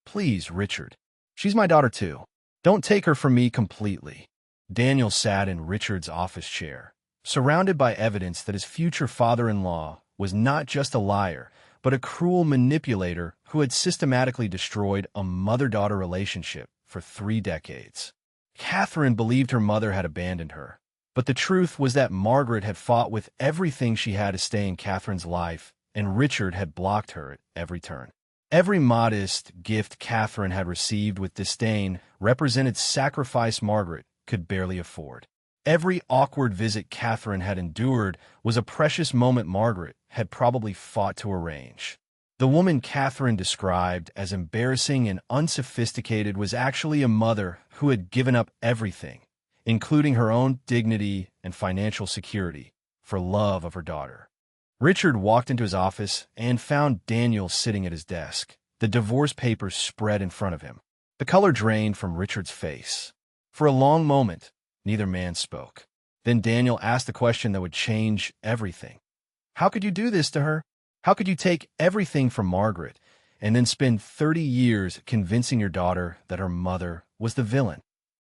Speaker 1: "Please, Richard. She's my daughter too. Don't take her from me completely." Daniel sat in Richard's office chair, surrounded by evidence that his future father-in-law was not just a liar, but a cruel manipulator who had systematically destroyed a mother-daughter relationship for 3 decades. Catherine believed her mother had abandoned her, but the truth was that Margaret had fought with everything she had to stay in Catherine's life, and Richard had blocked her at every turn. Every modest gift Catherine had received with disdain represented sacrifice Margaret could barely afford. Every awkward visit Catherine had endured was a precious moment Margaret had probably fought to arrange. The woman Catherine described as embarrassing and unsophisticated was actually a mother who had given up everything, including her own dignity and financial security, for love of her daughter. Richard walked into his office and found Daniel sitting at his desk, the divorce papers spread in front of him. The color drained from Richard's face. For a long moment, neither man spoke. Then Daniel asked the question that would change everything. How could you do this to her? How could you take everything from Margaret and then spend 30 years convincing your daughter that her mother was the villain?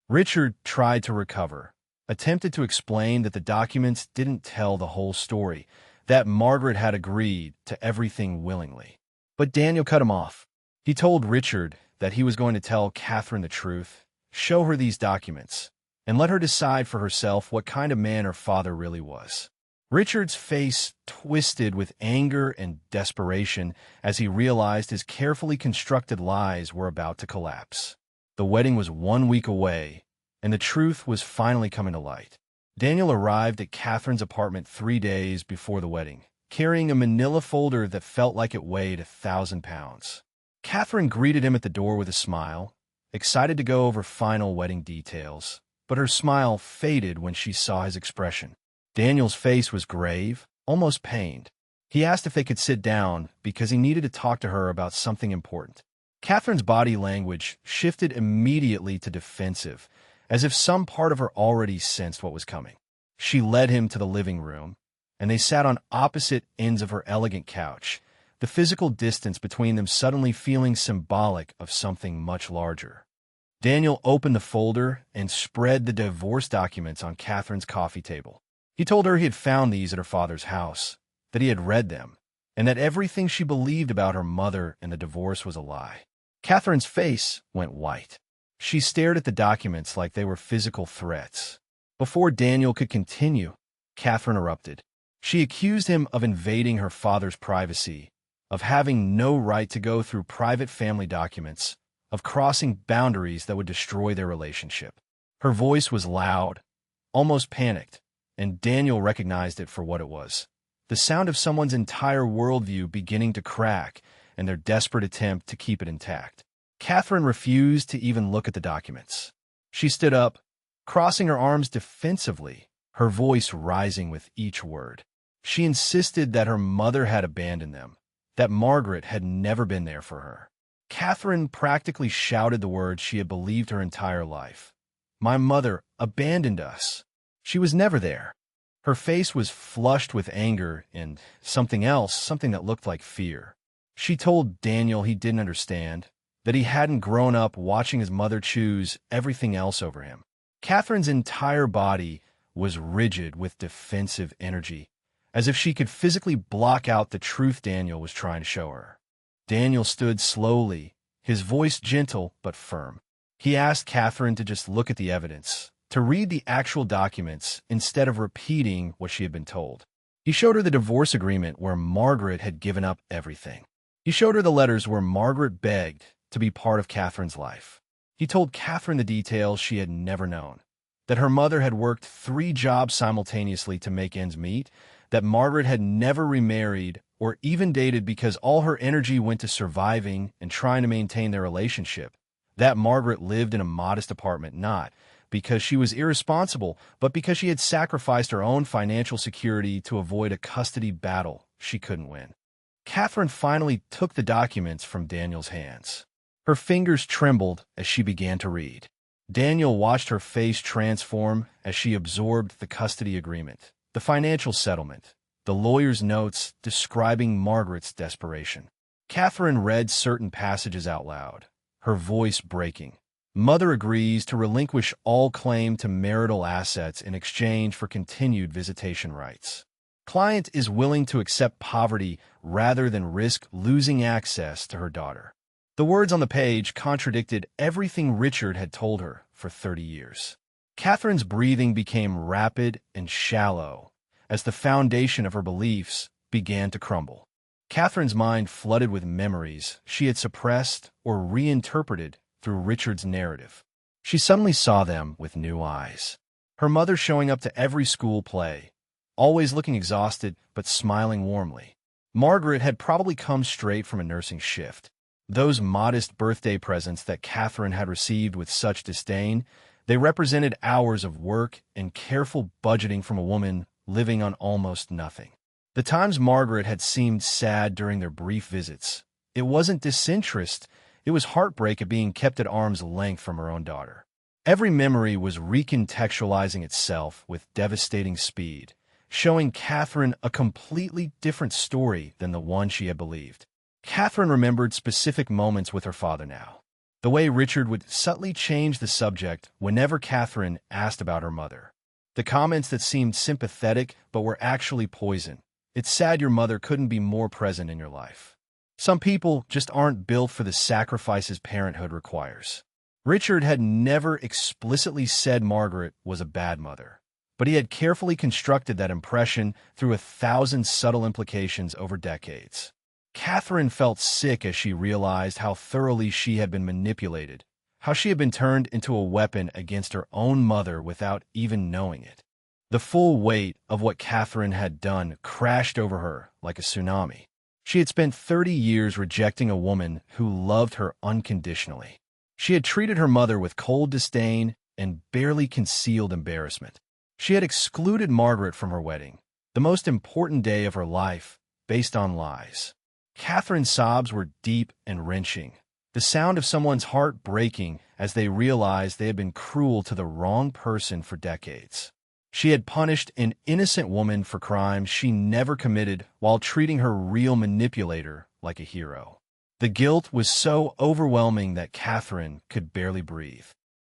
Speaker 1: Richard tried to recover, attempted to explain that the documents didn't tell the whole story, that Margaret had agreed to everything willingly. But Daniel cut him off. He told Richard that he was going to tell Catherine the truth, show her these documents, and let her decide for herself what kind of man her father really was. Richard's face twisted with anger and desperation as he realized his carefully constructed lies were about to collapse. The wedding was 1 week away, and the truth was finally coming to light. Daniel arrived at Catherine's apartment 3 days before the wedding, carrying a manila folder that felt like it weighed 1,000 pounds. Catherine greeted him at the door with a smile, excited to go over final wedding details, but her smile faded when she saw his expression. Daniel's face was grave, almost pained. He asked if they could sit down because he needed to talk to her about something important. Catherine's body language shifted immediately to defensive, as if some part of her already sensed what was coming. She led him to the living room, and they sat on opposite ends of her elegant couch, the physical distance between them suddenly feeling symbolic of something much larger. Daniel opened the folder and spread the divorce documents on Catherine's coffee table. He told her he had found these at her father's house, that he had read them, and that everything she believed about her mother and the divorce was a lie. Catherine's face went white. She stared at the documents like they were physical threats. Before Daniel could continue, Catherine erupted. She accused him of invading her father's privacy, of having no right to go through private family documents, of crossing boundaries that would destroy their relationship. Her voice was loud, almost panicked, and Daniel recognized it for what it was. The sound of someone's entire worldview beginning to crack and their desperate attempt to keep it intact. Catherine refused to even look at the documents. She stood up, crossing her arms defensively, her voice rising with each word. She insisted that her mother had abandoned them, that Margaret had never been there for her. Catherine practically shouted the words she had believed her entire life. My mother abandoned us. She was never there. Her face was flushed with anger and something else, something that looked like fear. She told Daniel he didn't understand, that he hadn't grown up watching his mother choose everything else over him. Catherine's entire body was rigid with defensive energy, as if she could physically block out the truth Daniel was trying to show her. Daniel stood slowly, his voice gentle but firm. He asked Catherine to just look at the evidence, to read the actual documents instead of repeating what she had been told. He showed her the divorce agreement where Margaret had given up everything. He showed her the letters where Margaret begged to be part of Catherine's life. He told Catherine the details she had never known, that her mother had worked 3 jobs simultaneously to make ends meet, that Margaret had never remarried or even dated because all her energy went to surviving and trying to maintain their relationship, that Margaret lived in a modest apartment not because she was irresponsible, but because she had sacrificed her own financial security to avoid a custody battle she couldn't win. Catherine finally took the documents from Daniel's hands. Her fingers trembled as she began to read. Daniel watched her face transform as she absorbed the custody agreement, the financial settlement, the lawyer's notes describing Margaret's desperation. Catherine read certain passages out loud, her voice breaking. Mother agrees to relinquish all claim to marital assets in exchange for continued visitation rights. Client is willing to accept poverty rather than risk losing access to her daughter. The words on the page contradicted everything Richard had told her for 30 years. Catherine's breathing became rapid and shallow as the foundation of her beliefs began to crumble. Catherine's mind flooded with memories she had suppressed or reinterpreted through Richard's narrative. She suddenly saw them with new eyes. Her mother showing up to every school play, always looking exhausted but smiling warmly. Margaret had probably come straight from a nursing shift. Those modest birthday presents that Catherine had received with such disdain, they represented hours of work and careful budgeting from a woman living on almost nothing. The times Margaret had seemed sad during their brief visits, it wasn't disinterest, it was heartbreak at being kept at arm's length from her own daughter. Every memory was recontextualizing itself with devastating speed, showing Catherine a completely different story than the one she had believed. Catherine remembered specific moments with her father now. The way Richard would subtly change the subject whenever Catherine asked about her mother. The comments that seemed sympathetic but were actually poison. It's sad your mother couldn't be more present in your life. Some people just aren't built for the sacrifices parenthood requires. Richard had never explicitly said Margaret was a bad mother, but he had carefully constructed that impression through 1,000 subtle implications over decades. Catherine felt sick as she realized how thoroughly she had been manipulated, how she had been turned into a weapon against her own mother without even knowing it. The full weight of what Catherine had done crashed over her like a tsunami. She had spent 30 years rejecting a woman who loved her unconditionally. She had treated her mother with cold disdain and barely concealed embarrassment. She had excluded Margaret from her wedding, the most important day of her life, based on lies. Catherine's sobs were deep and wrenching, the sound of someone's heart breaking as they realized they had been cruel to the wrong person for decades. She had punished an innocent woman for crimes she never committed while treating her real manipulator like a hero. The guilt was so overwhelming that Catherine could barely breathe.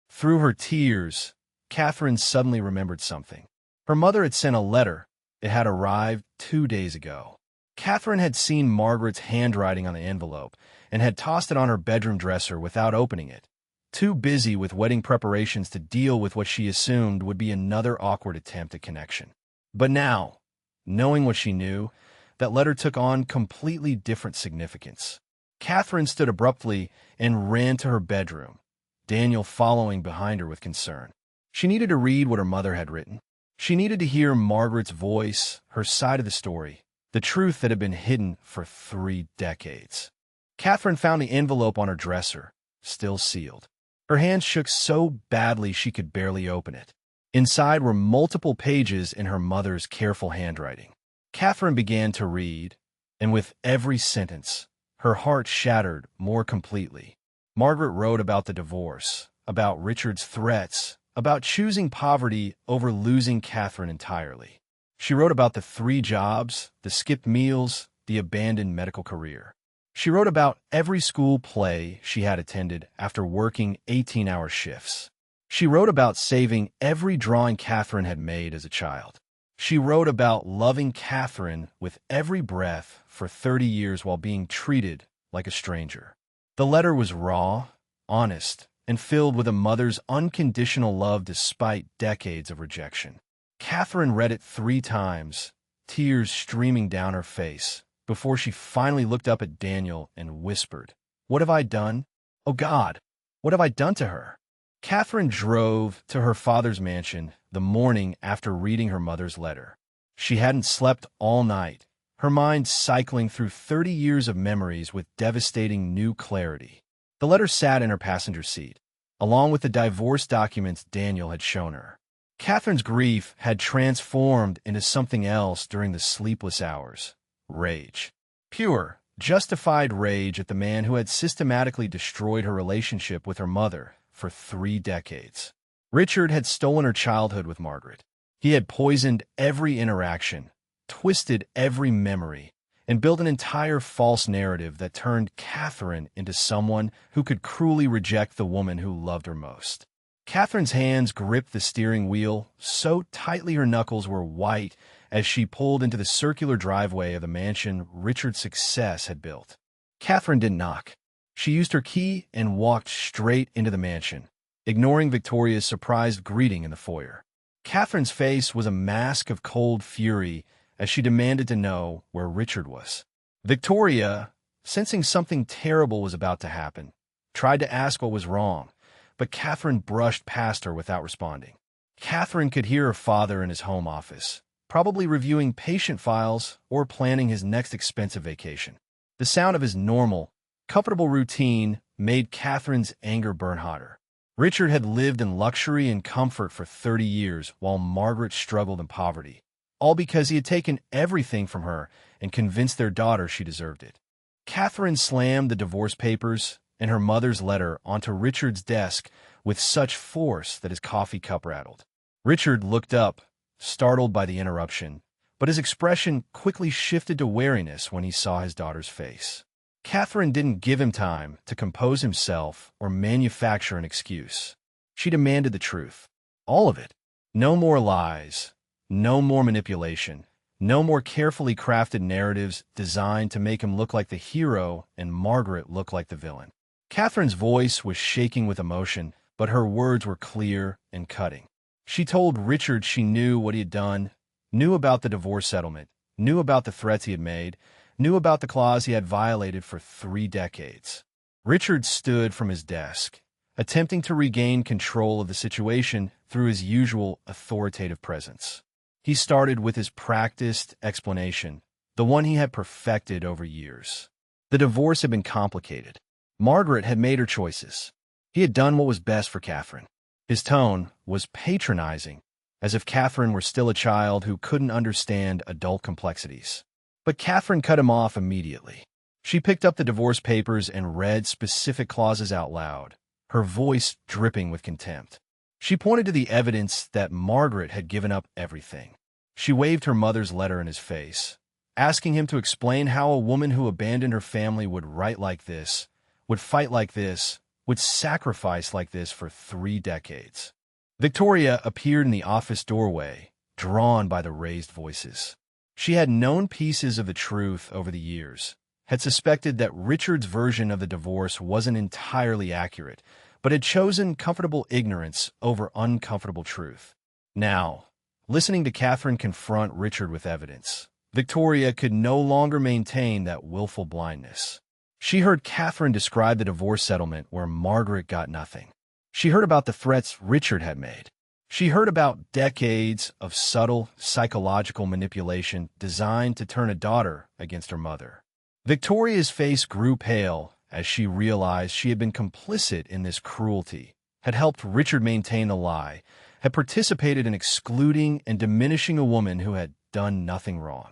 Speaker 1: Through her tears, Catherine suddenly remembered something. Her mother had sent a letter. It had arrived 2 days ago. Catherine had seen Margaret's handwriting on the envelope and had tossed it on her bedroom dresser without opening it, too busy with wedding preparations to deal with what she assumed would be another awkward attempt at connection. But now, knowing what she knew, that letter took on completely different significance. Catherine stood abruptly and ran to her bedroom, Daniel following behind her with concern. She needed to read what her mother had written. She needed to hear Margaret's voice, her side of the story, the truth that had been hidden for 3 decades. Catherine found the envelope on her dresser, still sealed. Her hands shook so badly she could barely open it. Inside were multiple pages in her mother's careful handwriting. Catherine began to read, and with every sentence, her heart shattered more completely. Margaret wrote about the divorce, about Richard's threats, about choosing poverty over losing Catherine entirely. She wrote about the 3 jobs, the skipped meals, the abandoned medical career. She wrote about every school play she had attended after working 18-hour shifts. She wrote about saving every drawing Catherine had made as a child. She wrote about loving Catherine with every breath for 30 years while being treated like a stranger. The letter was raw, honest, and filled with a mother's unconditional love despite decades of rejection. Catherine read it 3 times, tears streaming down her face, before she finally looked up at Daniel and whispered, "What have I done? Oh God, what have I done to her?" Catherine drove to her father's mansion the morning after reading her mother's letter. She hadn't slept all night, her mind cycling through 30 years of memories with devastating new clarity. The letter sat in her passenger seat, along with the divorce documents Daniel had shown her. Catherine's grief had transformed into something else during the sleepless hours. Rage. Pure, justified rage at the man who had systematically destroyed her relationship with her mother for 3 decades. Richard had stolen her childhood with Margaret. He had poisoned every interaction, twisted every memory, and built an entire false narrative that turned Catherine into someone who could cruelly reject the woman who loved her most. Catherine's hands gripped the steering wheel so tightly her knuckles were white as she pulled into the circular driveway of the mansion Richard's success had built. Catherine didn't knock. She used her key and walked straight into the mansion, ignoring Victoria's surprised greeting in the foyer. Catherine's face was a mask of cold fury as she demanded to know where Richard was. Victoria, sensing something terrible was about to happen, tried to ask what was wrong, but Catherine brushed past her without responding. Catherine could hear her father in his home office, probably reviewing patient files or planning his next expensive vacation. The sound of his normal, comfortable routine made Catherine's anger burn hotter. Richard had lived in luxury and comfort for 30 years while Margaret struggled in poverty, all because he had taken everything from her and convinced their daughter she deserved it. Catherine slammed the divorce papers and her mother's letter onto Richard's desk with such force that his coffee cup rattled. Richard looked up, startled by the interruption, but his expression quickly shifted to wariness when he saw his daughter's face. Catherine didn't give him time to compose himself or manufacture an excuse. She demanded the truth. All of it. No more lies. No more manipulation. No more carefully crafted narratives designed to make him look like the hero and Margaret look like the villain. Catherine's voice was shaking with emotion, but her words were clear and cutting. She told Richard she knew what he had done, knew about the divorce settlement, knew about the threats he had made, knew about the clause he had violated for 3 decades. Richard stood from his desk, attempting to regain control of the situation through his usual authoritative presence. He started with his practiced explanation, the one he had perfected over years. The divorce had been complicated. Margaret had made her choices. He had done what was best for Catherine. His tone was patronizing, as if Catherine were still a child who couldn't understand adult complexities. But Catherine cut him off immediately. She picked up the divorce papers and read specific clauses out loud, her voice dripping with contempt. She pointed to the evidence that Margaret had given up everything. She waved her mother's letter in his face, asking him to explain how a woman who abandoned her family would write like this, would fight like this, would sacrifice like this for 3 decades. Victoria appeared in the office doorway, drawn by the raised voices. She had known pieces of the truth over the years, had suspected that Richard's version of the divorce wasn't entirely accurate, but had chosen comfortable ignorance over uncomfortable truth. Now, listening to Catherine confront Richard with evidence, Victoria could no longer maintain that willful blindness. She heard Catherine describe the divorce settlement where Margaret got nothing. She heard about the threats Richard had made. She heard about decades of subtle psychological manipulation designed to turn a daughter against her mother. Victoria's face grew pale as she realized she had been complicit in this cruelty, had helped Richard maintain the lie, had participated in excluding and diminishing a woman who had done nothing wrong.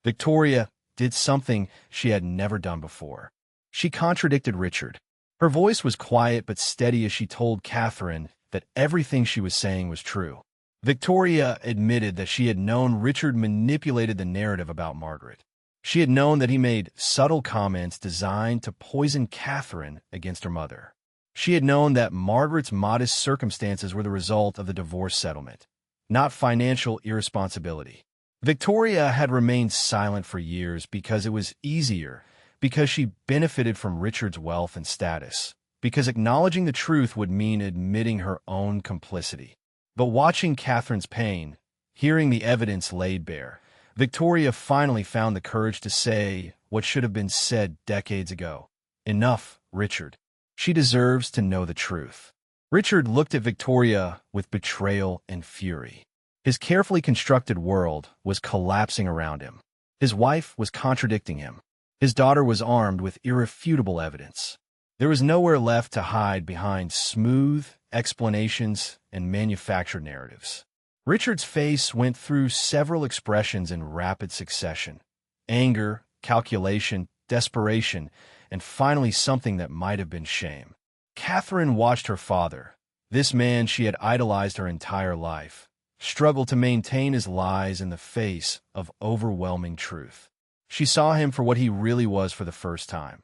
Speaker 1: Victoria did something she had never done before. She contradicted Richard. Her voice was quiet but steady as she told Catherine that everything she was saying was true. Victoria admitted that she had known Richard manipulated the narrative about Margaret. She had known that he made subtle comments designed to poison Catherine against her mother. She had known that Margaret's modest circumstances were the result of the divorce settlement, not financial irresponsibility. Victoria had remained silent for years because it was easier, because she benefited from Richard's wealth and status, because acknowledging the truth would mean admitting her own complicity. But watching Catherine's pain, hearing the evidence laid bare, Victoria finally found the courage to say what should have been said decades ago. Enough, Richard. She deserves to know the truth. Richard looked at Victoria with betrayal and fury. His carefully constructed world was collapsing around him. His wife was contradicting him. His daughter was armed with irrefutable evidence. There was nowhere left to hide behind smooth explanations and manufactured narratives. Richard's face went through several expressions in rapid succession: anger, calculation, desperation, and finally something that might have been shame. Catherine watched her father, this man she had idolized her entire life, struggle to maintain his lies in the face of overwhelming truth. She saw him for what he really was for the first time.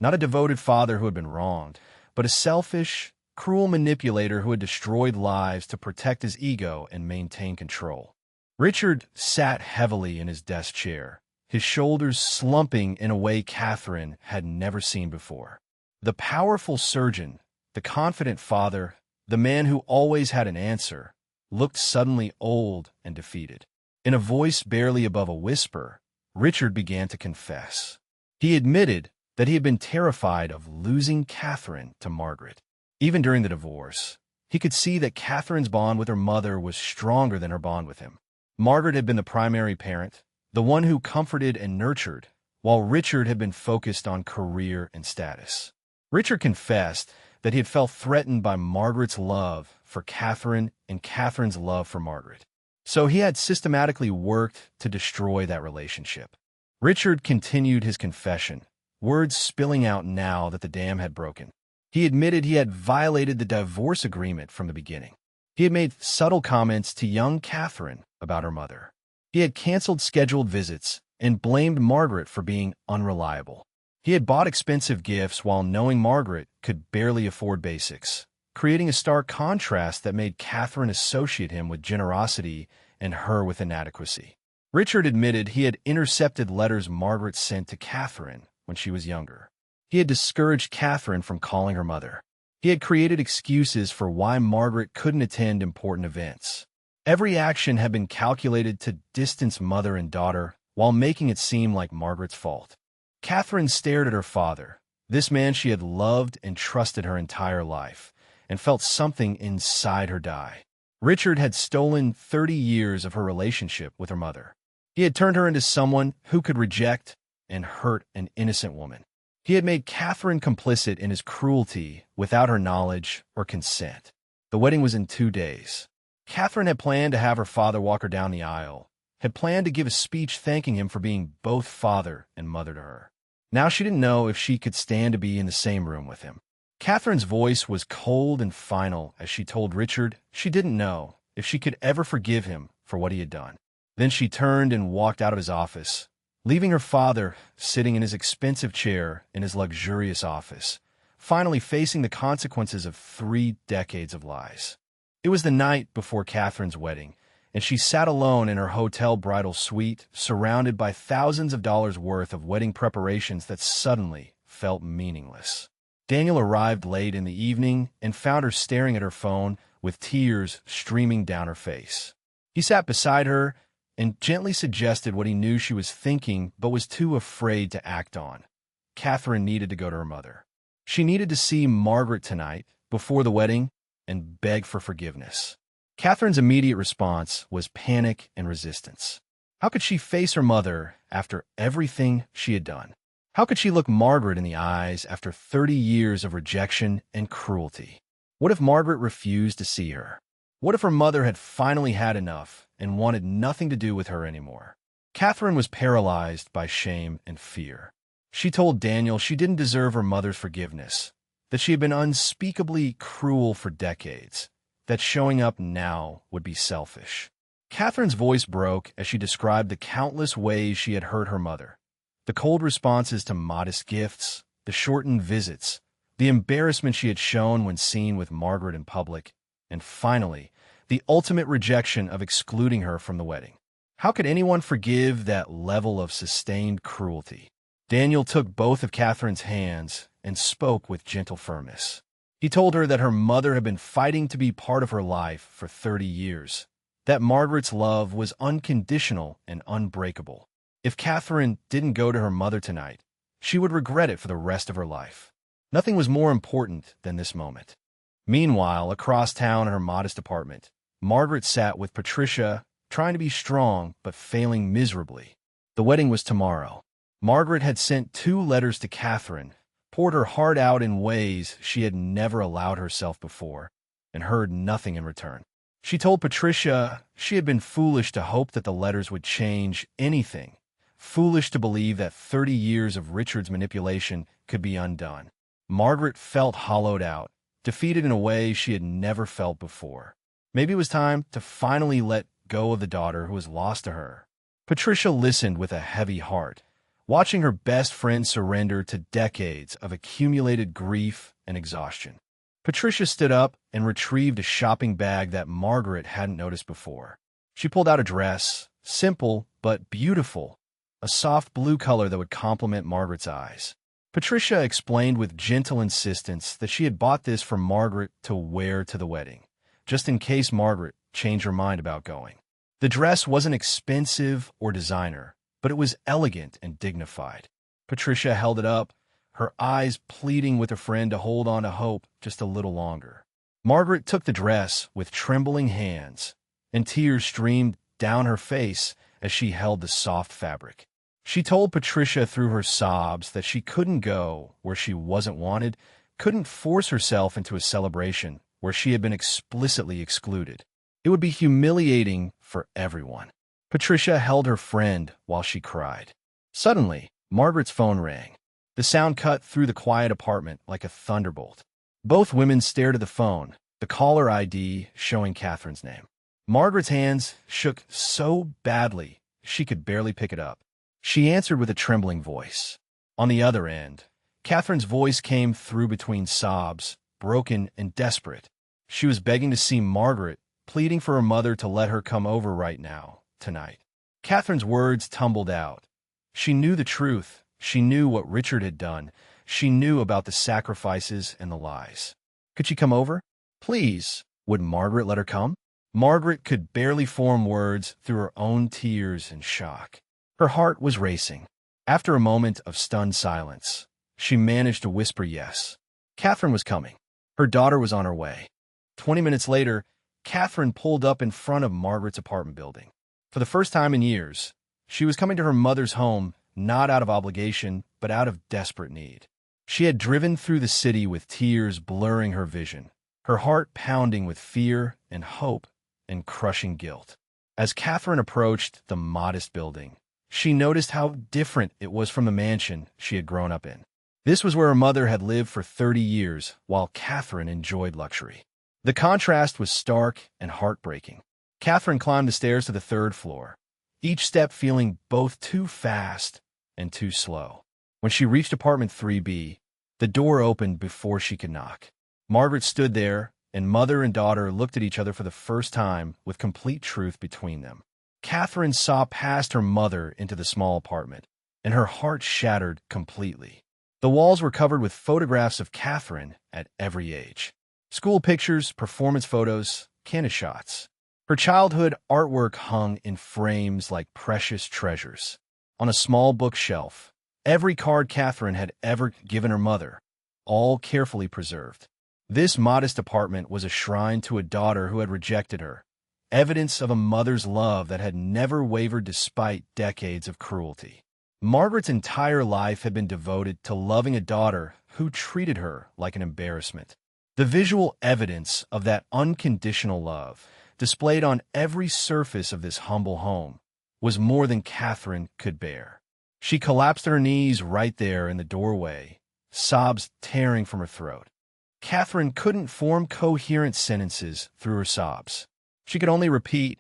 Speaker 1: Not a devoted father who had been wronged, but a selfish, cruel manipulator who had destroyed lives to protect his ego and maintain control. Richard sat heavily in his desk chair, his shoulders slumping in a way Catherine had never seen before. The powerful surgeon, the confident father, the man who always had an answer, looked suddenly old and defeated. In a voice barely above a whisper, Richard began to confess. He admitted that he had been terrified of losing Catherine to Margaret. Even during the divorce, he could see that Catherine's bond with her mother was stronger than her bond with him. Margaret had been the primary parent, the one who comforted and nurtured, while Richard had been focused on career and status. Richard confessed that he had felt threatened by Margaret's love for Catherine and Catherine's love for Margaret. So he had systematically worked to destroy that relationship. Richard continued his confession, words spilling out now that the dam had broken. He admitted he had violated the divorce agreement from the beginning. He had made subtle comments to young Catherine about her mother. He had canceled scheduled visits and blamed Margaret for being unreliable. He had bought expensive gifts while knowing Margaret could barely afford basics, creating a stark contrast that made Catherine associate him with generosity and her with inadequacy. Richard admitted he had intercepted letters Margaret sent to Catherine when she was younger. He had discouraged Catherine from calling her mother. He had created excuses for why Margaret couldn't attend important events. Every action had been calculated to distance mother and daughter while making it seem like Margaret's fault. Catherine stared at her father, this man she had loved and trusted her entire life, and felt something inside her die. Richard had stolen 30 years of her relationship with her mother. He had turned her into someone who could reject and hurt an innocent woman. He had made Catherine complicit in his cruelty without her knowledge or consent. The wedding was in 2 days. Catherine had planned to have her father walk her down the aisle, had planned to give a speech thanking him for being both father and mother to her. Now she didn't know if she could stand to be in the same room with him. Catherine's voice was cold and final as she told Richard she didn't know if she could ever forgive him for what he had done. Then she turned and walked out of his office, leaving her father sitting in his expensive chair in his luxurious office, finally facing the consequences of 3 decades of lies. It was the night before Catherine's wedding, and she sat alone in her hotel bridal suite, surrounded by thousands of dollars worth of wedding preparations that suddenly felt meaningless. Daniel arrived late in the evening and found her staring at her phone with tears streaming down her face. He sat beside her and gently suggested what he knew she was thinking but was too afraid to act on. Catherine needed to go to her mother. She needed to see Margaret tonight, before the wedding, and beg for forgiveness. Catherine's immediate response was panic and resistance. How could she face her mother after everything she had done? How could she look Margaret in the eyes after 30 years of rejection and cruelty? What if Margaret refused to see her? What if her mother had finally had enough and wanted nothing to do with her anymore? Catherine was paralyzed by shame and fear. She told Daniel she didn't deserve her mother's forgiveness, that she had been unspeakably cruel for decades, that showing up now would be selfish. Catherine's voice broke as she described the countless ways she had hurt her mother. The cold responses to modest gifts, the shortened visits, the embarrassment she had shown when seen with Margaret in public, and finally, the ultimate rejection of excluding her from the wedding. How could anyone forgive that level of sustained cruelty? Daniel took both of Catherine's hands and spoke with gentle firmness. He told her that her mother had been fighting to be part of her life for 30 years, that Margaret's love was unconditional and unbreakable. If Catherine didn't go to her mother tonight, she would regret it for the rest of her life. Nothing was more important than this moment. Meanwhile, across town in her modest apartment, Margaret sat with Patricia, trying to be strong but failing miserably. The wedding was tomorrow. Margaret had sent 2 letters to Catherine, poured her heart out in ways she had never allowed herself before, and heard nothing in return. She told Patricia she had been foolish to hope that the letters would change anything, foolish to believe that 30 years of Richard's manipulation could be undone. Margaret felt hollowed out, defeated in a way she had never felt before. Maybe it was time to finally let go of the daughter who was lost to her. Patricia listened with a heavy heart, watching her best friend surrender to decades of accumulated grief and exhaustion. Patricia stood up and retrieved a shopping bag that Margaret hadn't noticed before. She pulled out a dress, simple but beautiful, a soft blue color that would complement Margaret's eyes. Patricia explained with gentle insistence that she had bought this for Margaret to wear to the wedding, just in case Margaret changed her mind about going. The dress wasn't expensive or designer, but it was elegant and dignified. Patricia held it up, her eyes pleading with her friend to hold on to hope just a little longer. Margaret took the dress with trembling hands, and tears streamed down her face as she held the soft fabric. She told Patricia through her sobs that she couldn't go where she wasn't wanted, couldn't force herself into a celebration where she had been explicitly excluded. It would be humiliating for everyone. Patricia held her friend while she cried. Suddenly, Margaret's phone rang. The sound cut through the quiet apartment like a thunderbolt. Both women stared at the phone, the caller ID showing Catherine's name. Margaret's hands shook so badly she could barely pick it up. She answered with a trembling voice. On the other end, Catherine's voice came through between sobs, broken and desperate. She was begging to see Margaret, pleading for her mother to let her come over right now, tonight. Catherine's words tumbled out. She knew the truth. She knew what Richard had done. She knew about the sacrifices and the lies. Could she come over? Please. Would Margaret let her come? Margaret could barely form words through her own tears and shock. Her heart was racing. After a moment of stunned silence, she managed to whisper yes. Catherine was coming. Her daughter was on her way. 20 minutes later, Catherine pulled up in front of Margaret's apartment building. For the first time in years, she was coming to her mother's home not out of obligation, but out of desperate need. She had driven through the city with tears blurring her vision, her heart pounding with fear and hope and crushing guilt. As Catherine approached the modest building, she noticed how different it was from the mansion she had grown up in. This was where her mother had lived for 30 years, while Catherine enjoyed luxury. The contrast was stark and heartbreaking. Catherine climbed the stairs to the 3rd floor, each step feeling both too fast and too slow. When she reached apartment 3B, the door opened before she could knock. Margaret stood there, and mother and daughter looked at each other for the first time with complete truth between them. Catherine saw past her mother into the small apartment, and her heart shattered completely. The walls were covered with photographs of Catherine at every age. School pictures, performance photos, candid shots. Her childhood artwork hung in frames like precious treasures. On a small bookshelf, every card Catherine had ever given her mother, all carefully preserved. This modest apartment was a shrine to a daughter who had rejected her, evidence of a mother's love that had never wavered despite decades of cruelty. Margaret's entire life had been devoted to loving a daughter who treated her like an embarrassment. The visual evidence of that unconditional love, displayed on every surface of this humble home, was more than Catherine could bear. She collapsed to her knees right there in the doorway, sobs tearing from her throat. Catherine couldn't form coherent sentences through her sobs. She could only repeat,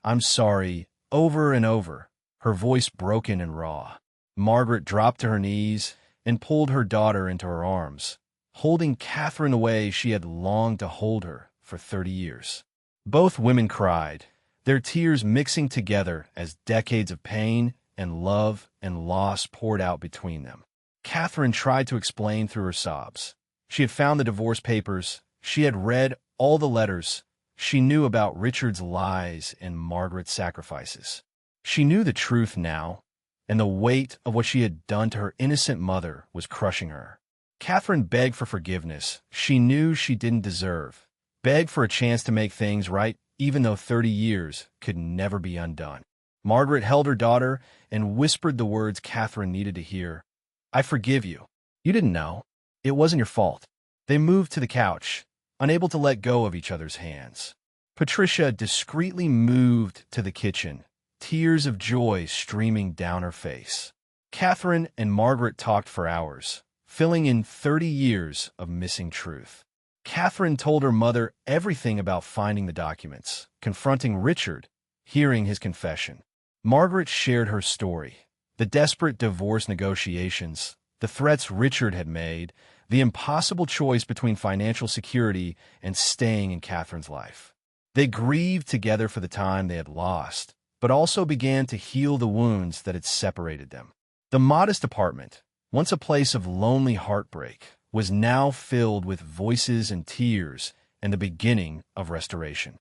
Speaker 1: "I'm sorry," over and over, her voice broken and raw. Margaret dropped to her knees and pulled her daughter into her arms, holding Catherine the way she had longed to hold her for 30 years. Both women cried, their tears mixing together as decades of pain and love and loss poured out between them. Catherine tried to explain through her sobs. She had found the divorce papers. She had read all the letters. She knew about Richard's lies and Margaret's sacrifices. She knew the truth now, and the weight of what she had done to her innocent mother was crushing her. Catherine begged for forgiveness she knew she didn't deserve, begged for a chance to make things right, even though 30 years could never be undone. Margaret held her daughter and whispered the words Catherine needed to hear. "I forgive you. You didn't know. It wasn't your fault." They moved to the couch, unable to let go of each other's hands. Patricia discreetly moved to the kitchen, tears of joy streaming down her face. Catherine and Margaret talked for hours, filling in 30 years of missing truth. Catherine told her mother everything about finding the documents, confronting Richard, hearing his confession. Margaret shared her story, the desperate divorce negotiations, the threats Richard had made, the impossible choice between financial security and staying in Catherine's life. They grieved together for the time they had lost, but also began to heal the wounds that had separated them. The modest apartment, once a place of lonely heartbreak, was now filled with voices and tears and the beginning of restoration.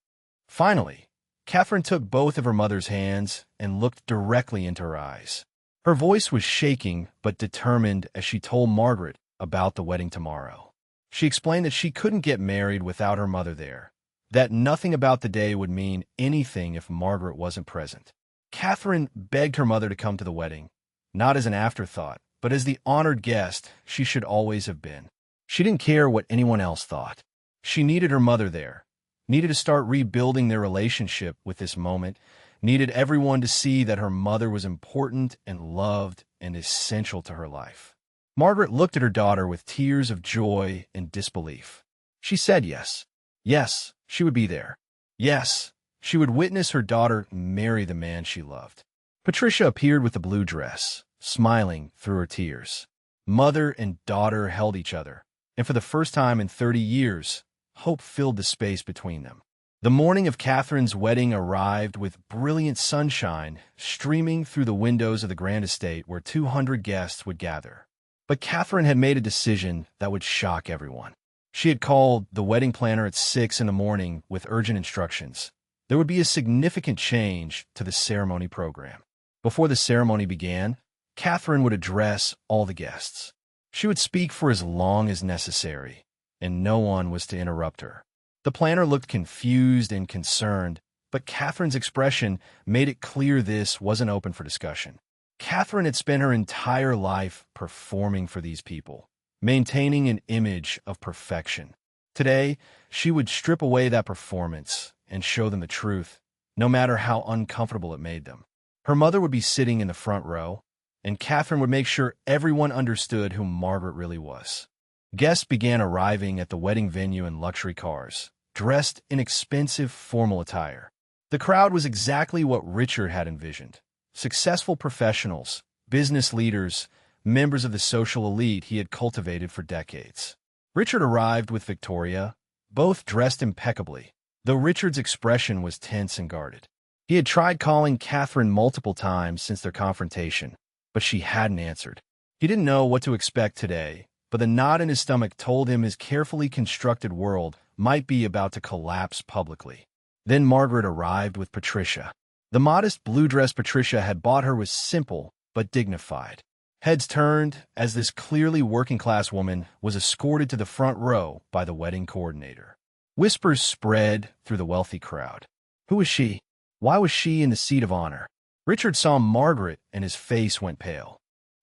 Speaker 1: Finally, Catherine took both of her mother's hands and looked directly into her eyes. Her voice was shaking but determined as she told Margaret about the wedding tomorrow. She explained that she couldn't get married without her mother there, that nothing about the day would mean anything if Margaret wasn't present. Catherine begged her mother to come to the wedding, not as an afterthought, but as the honored guest she should always have been. She didn't care what anyone else thought. She needed her mother there, needed to start rebuilding their relationship with this moment, needed everyone to see that her mother was important and loved and essential to her life. Margaret looked at her daughter with tears of joy and disbelief. She said yes. Yes, she would be there. Yes, she would witness her daughter marry the man she loved. Patricia appeared with the blue dress, smiling through her tears. Mother and daughter held each other, and for the first time in 30 years, hope filled the space between them. The morning of Catherine's wedding arrived with brilliant sunshine streaming through the windows of the grand estate where 200 guests would gather. But Catherine had made a decision that would shock everyone. She had called the wedding planner at 6 in the morning with urgent instructions. There would be a significant change to the ceremony program. Before the ceremony began, Catherine would address all the guests. She would speak for as long as necessary, and no one was to interrupt her. The planner looked confused and concerned, but Catherine's expression made it clear this wasn't open for discussion. Catherine had spent her entire life performing for these people, maintaining an image of perfection. Today, she would strip away that performance and show them the truth, no matter how uncomfortable it made them. Her mother would be sitting in the front row, and Catherine would make sure everyone understood who Margaret really was. Guests began arriving at the wedding venue in luxury cars, dressed in expensive formal attire. The crowd was exactly what Richard had envisioned. Successful professionals, business leaders, members of the social elite he had cultivated for decades. Richard arrived with Victoria, both dressed impeccably, though Richard's expression was tense and guarded. He had tried calling Catherine multiple times since their confrontation, but she hadn't answered. He didn't know what to expect today, but the knot in his stomach told him his carefully constructed world might be about to collapse publicly. Then Margaret arrived with Patricia. The modest blue dress Patricia had bought her was simple but dignified. Heads turned as this clearly working-class woman was escorted to the front row by the wedding coordinator. Whispers spread through the wealthy crowd. Who was she? Why was she in the seat of honor? Richard saw Margaret and his face went pale.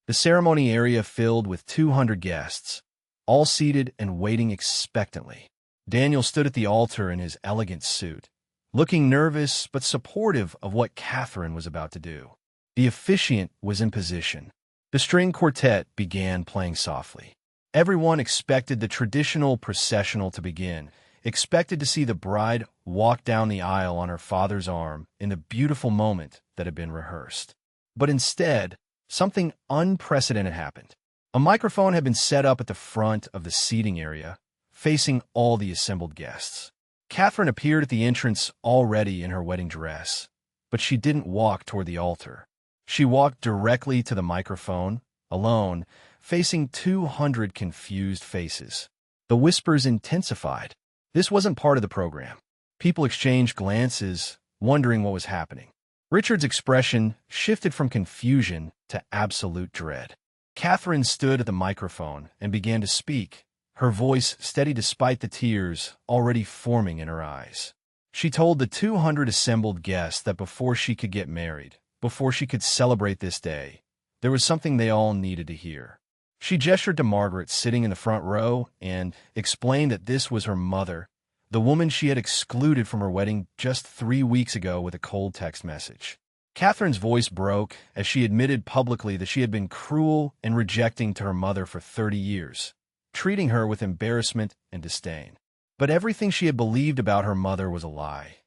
Speaker 1: The ceremony area filled with 200 guests, all seated and waiting expectantly. Daniel stood at the altar in his elegant suit, looking nervous but supportive of what Catherine was about to do. The officiant was in position. The string quartet began playing softly. Everyone expected the traditional processional to begin, expected to see the bride walk down the aisle on her father's arm in the beautiful moment that had been rehearsed. But instead, something unprecedented happened. A microphone had been set up at the front of the seating area, facing all the assembled guests. Catherine appeared at the entrance already in her wedding dress, but she didn't walk toward the altar. She walked directly to the microphone, alone, facing 200 confused faces. The whispers intensified. This wasn't part of the program. People exchanged glances, wondering what was happening. Richard's expression shifted from confusion to absolute dread. Catherine stood at the microphone and began to speak, her voice steady despite the tears already forming in her eyes. She told the 200 assembled guests that before she could get married, before she could celebrate this day, there was something they all needed to hear. She gestured to Margaret sitting in the front row and explained that this was her mother, the woman she had excluded from her wedding just 3 weeks ago with a cold text message. Catherine's voice broke as she admitted publicly that she had been cruel and rejecting to her mother for 30 years, treating her with embarrassment and disdain. But everything she had believed about her mother was a lie,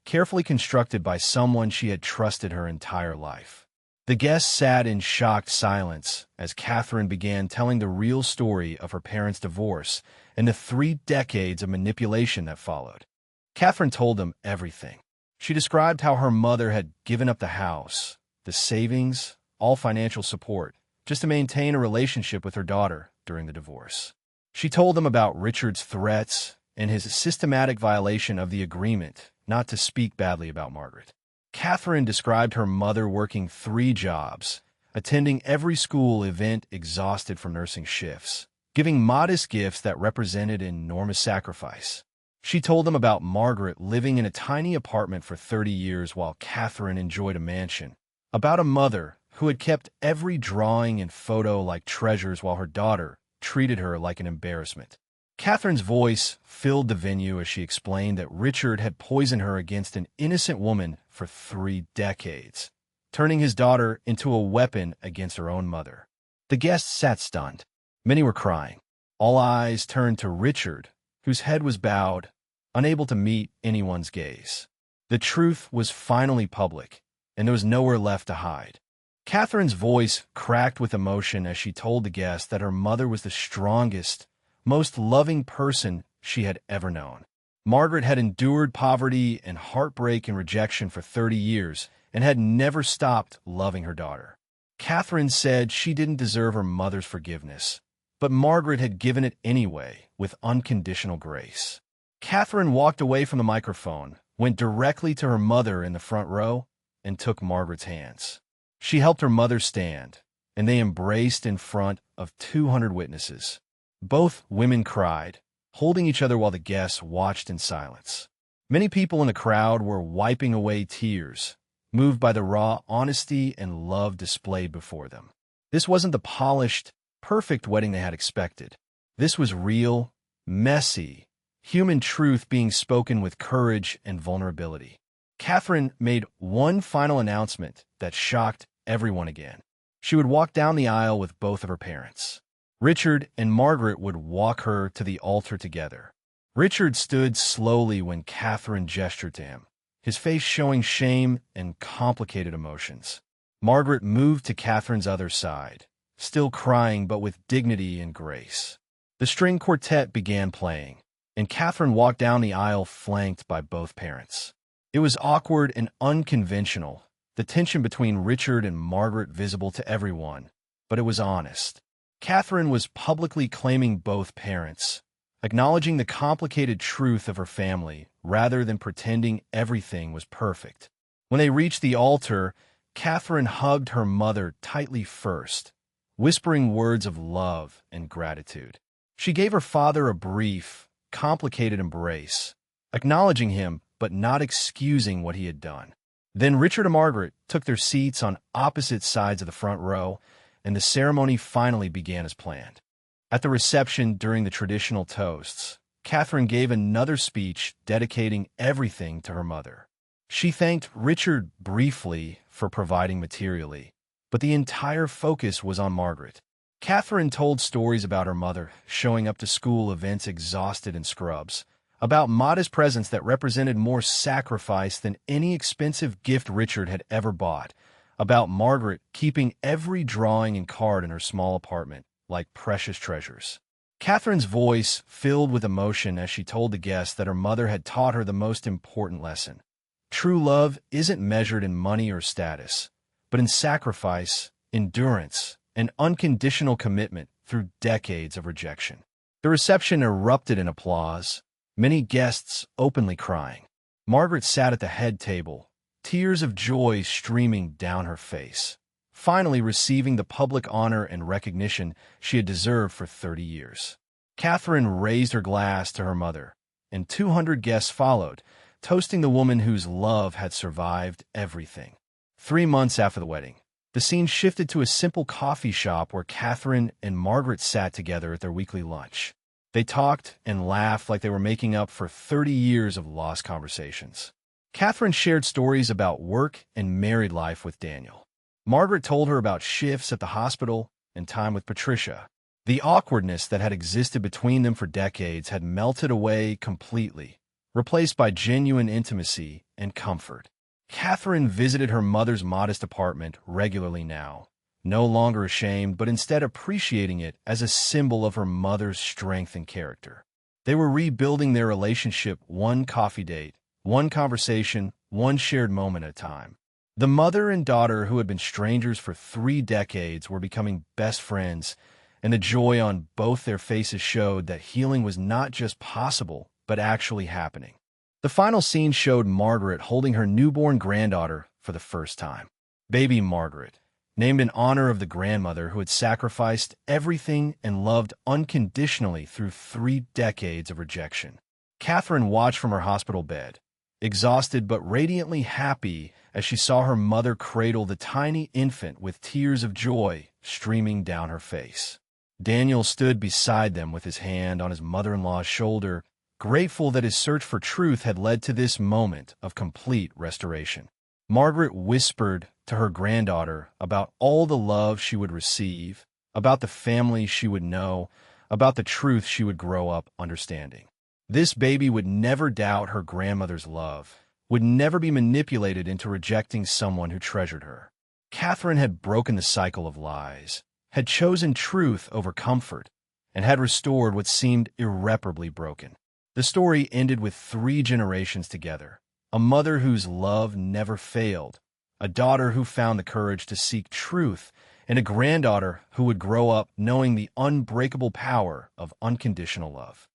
Speaker 1: carefully constructed by someone she had trusted her entire life. The guests sat in shocked silence as Catherine began telling the real story of her parents' divorce and the 3 decades of manipulation that followed. Catherine told them everything. She described how her mother had given up the house, the savings, all financial support, just to maintain a relationship with her daughter during the divorce. She told them about Richard's threats and his systematic violation of the agreement not to speak badly about Margaret. Catherine described her mother working 3 jobs, attending every school event exhausted from nursing shifts, giving modest gifts that represented enormous sacrifice. She told them about Margaret living in a tiny apartment for 30 years while Catherine enjoyed a mansion, about a mother who had kept every drawing and photo like treasures while her daughter treated her like an embarrassment. Catherine's voice filled the venue as she explained that Richard had poisoned her against an innocent woman for 3 decades, turning his daughter into a weapon against her own mother. The guests sat stunned. Many were crying. All eyes turned to Richard, whose head was bowed, unable to meet anyone's gaze. The truth was finally public, and there was nowhere left to hide. Catherine's voice cracked with emotion as she told the guests that her mother was the strongest, most loving person she had ever known. Margaret had endured poverty and heartbreak and rejection for 30 years and had never stopped loving her daughter. Catherine said she didn't deserve her mother's forgiveness, but Margaret had given it anyway with unconditional grace. Catherine walked away from the microphone, went directly to her mother in the front row, and took Margaret's hands. She helped her mother stand, and they embraced in front of 200 witnesses. Both women cried, holding each other while the guests watched in silence. Many people in the crowd were wiping away tears, moved by the raw honesty and love displayed before them. This wasn't the polished, perfect wedding they had expected. This was real, messy, human truth being spoken with courage and vulnerability. Catherine made one final announcement that shocked everyone again. She would walk down the aisle with both of her parents. Richard and Margaret would walk her to the altar together. Richard stood slowly when Catherine gestured to him, his face showing shame and complicated emotions. Margaret moved to Catherine's other side, still crying but with dignity and grace. The string quartet began playing, and Catherine walked down the aisle flanked by both parents. It was awkward and unconventional, the tension between Richard and Margaret visible to everyone, but it was honest. Catherine was publicly claiming both parents, acknowledging the complicated truth of her family rather than pretending everything was perfect. When they reached the altar, Catherine hugged her mother tightly first, whispering words of love and gratitude. She gave her father a brief, complicated embrace, acknowledging him but not excusing what he had done. Then Richard and Margaret took their seats on opposite sides of the front row, and the ceremony finally began as planned. At the reception during the traditional toasts, Catherine gave another speech dedicating everything to her mother. She thanked Richard briefly for providing materially, but the entire focus was on Margaret. Catherine told stories about her mother showing up to school events exhausted in scrubs, about modest presents that represented more sacrifice than any expensive gift Richard had ever bought, about Margaret keeping every drawing and card in her small apartment like precious treasures. Catherine's voice filled with emotion as she told the guests that her mother had taught her the most important lesson. True love isn't measured in money or status, but in sacrifice, endurance, and unconditional commitment through decades of rejection. The reception erupted in applause, many guests openly crying. Margaret sat at the head table, tears of joy streaming down her face, finally receiving the public honor and recognition she had deserved for 30 years. Catherine raised her glass to her mother, and 200 guests followed, toasting the woman whose love had survived everything. 3 months after the wedding, the scene shifted to a simple coffee shop where Catherine and Margaret sat together at their weekly lunch. They talked and laughed like they were making up for 30 years of lost conversations. Catherine shared stories about work and married life with Daniel. Margaret told her about shifts at the hospital and time with Patricia. The awkwardness that had existed between them for decades had melted away completely, replaced by genuine intimacy and comfort. Catherine visited her mother's modest apartment regularly now, no longer ashamed, but instead appreciating it as a symbol of her mother's strength and character. They were rebuilding their relationship one coffee date, one conversation, one shared moment at a time. The mother and daughter who had been strangers for 3 decades were becoming best friends, and the joy on both their faces showed that healing was not just possible, but actually happening. The final scene showed Margaret holding her newborn granddaughter for the first time. Baby Margaret, named in honor of the grandmother who had sacrificed everything and loved unconditionally through 3 decades of rejection. Catherine watched from her hospital bed, exhausted but radiantly happy as she saw her mother cradle the tiny infant with tears of joy streaming down her face. Daniel stood beside them with his hand on his mother-in-law's shoulder, grateful that his search for truth had led to this moment of complete restoration. Margaret whispered to her granddaughter about all the love she would receive, about the family she would know, about the truth she would grow up understanding. This baby would never doubt her grandmother's love, would never be manipulated into rejecting someone who treasured her. Catherine had broken the cycle of lies, had chosen truth over comfort, and had restored what seemed irreparably broken. The story ended with 3 generations together, a mother whose love never failed, a daughter who found the courage to seek truth, and a granddaughter who would grow up knowing the unbreakable power of unconditional love.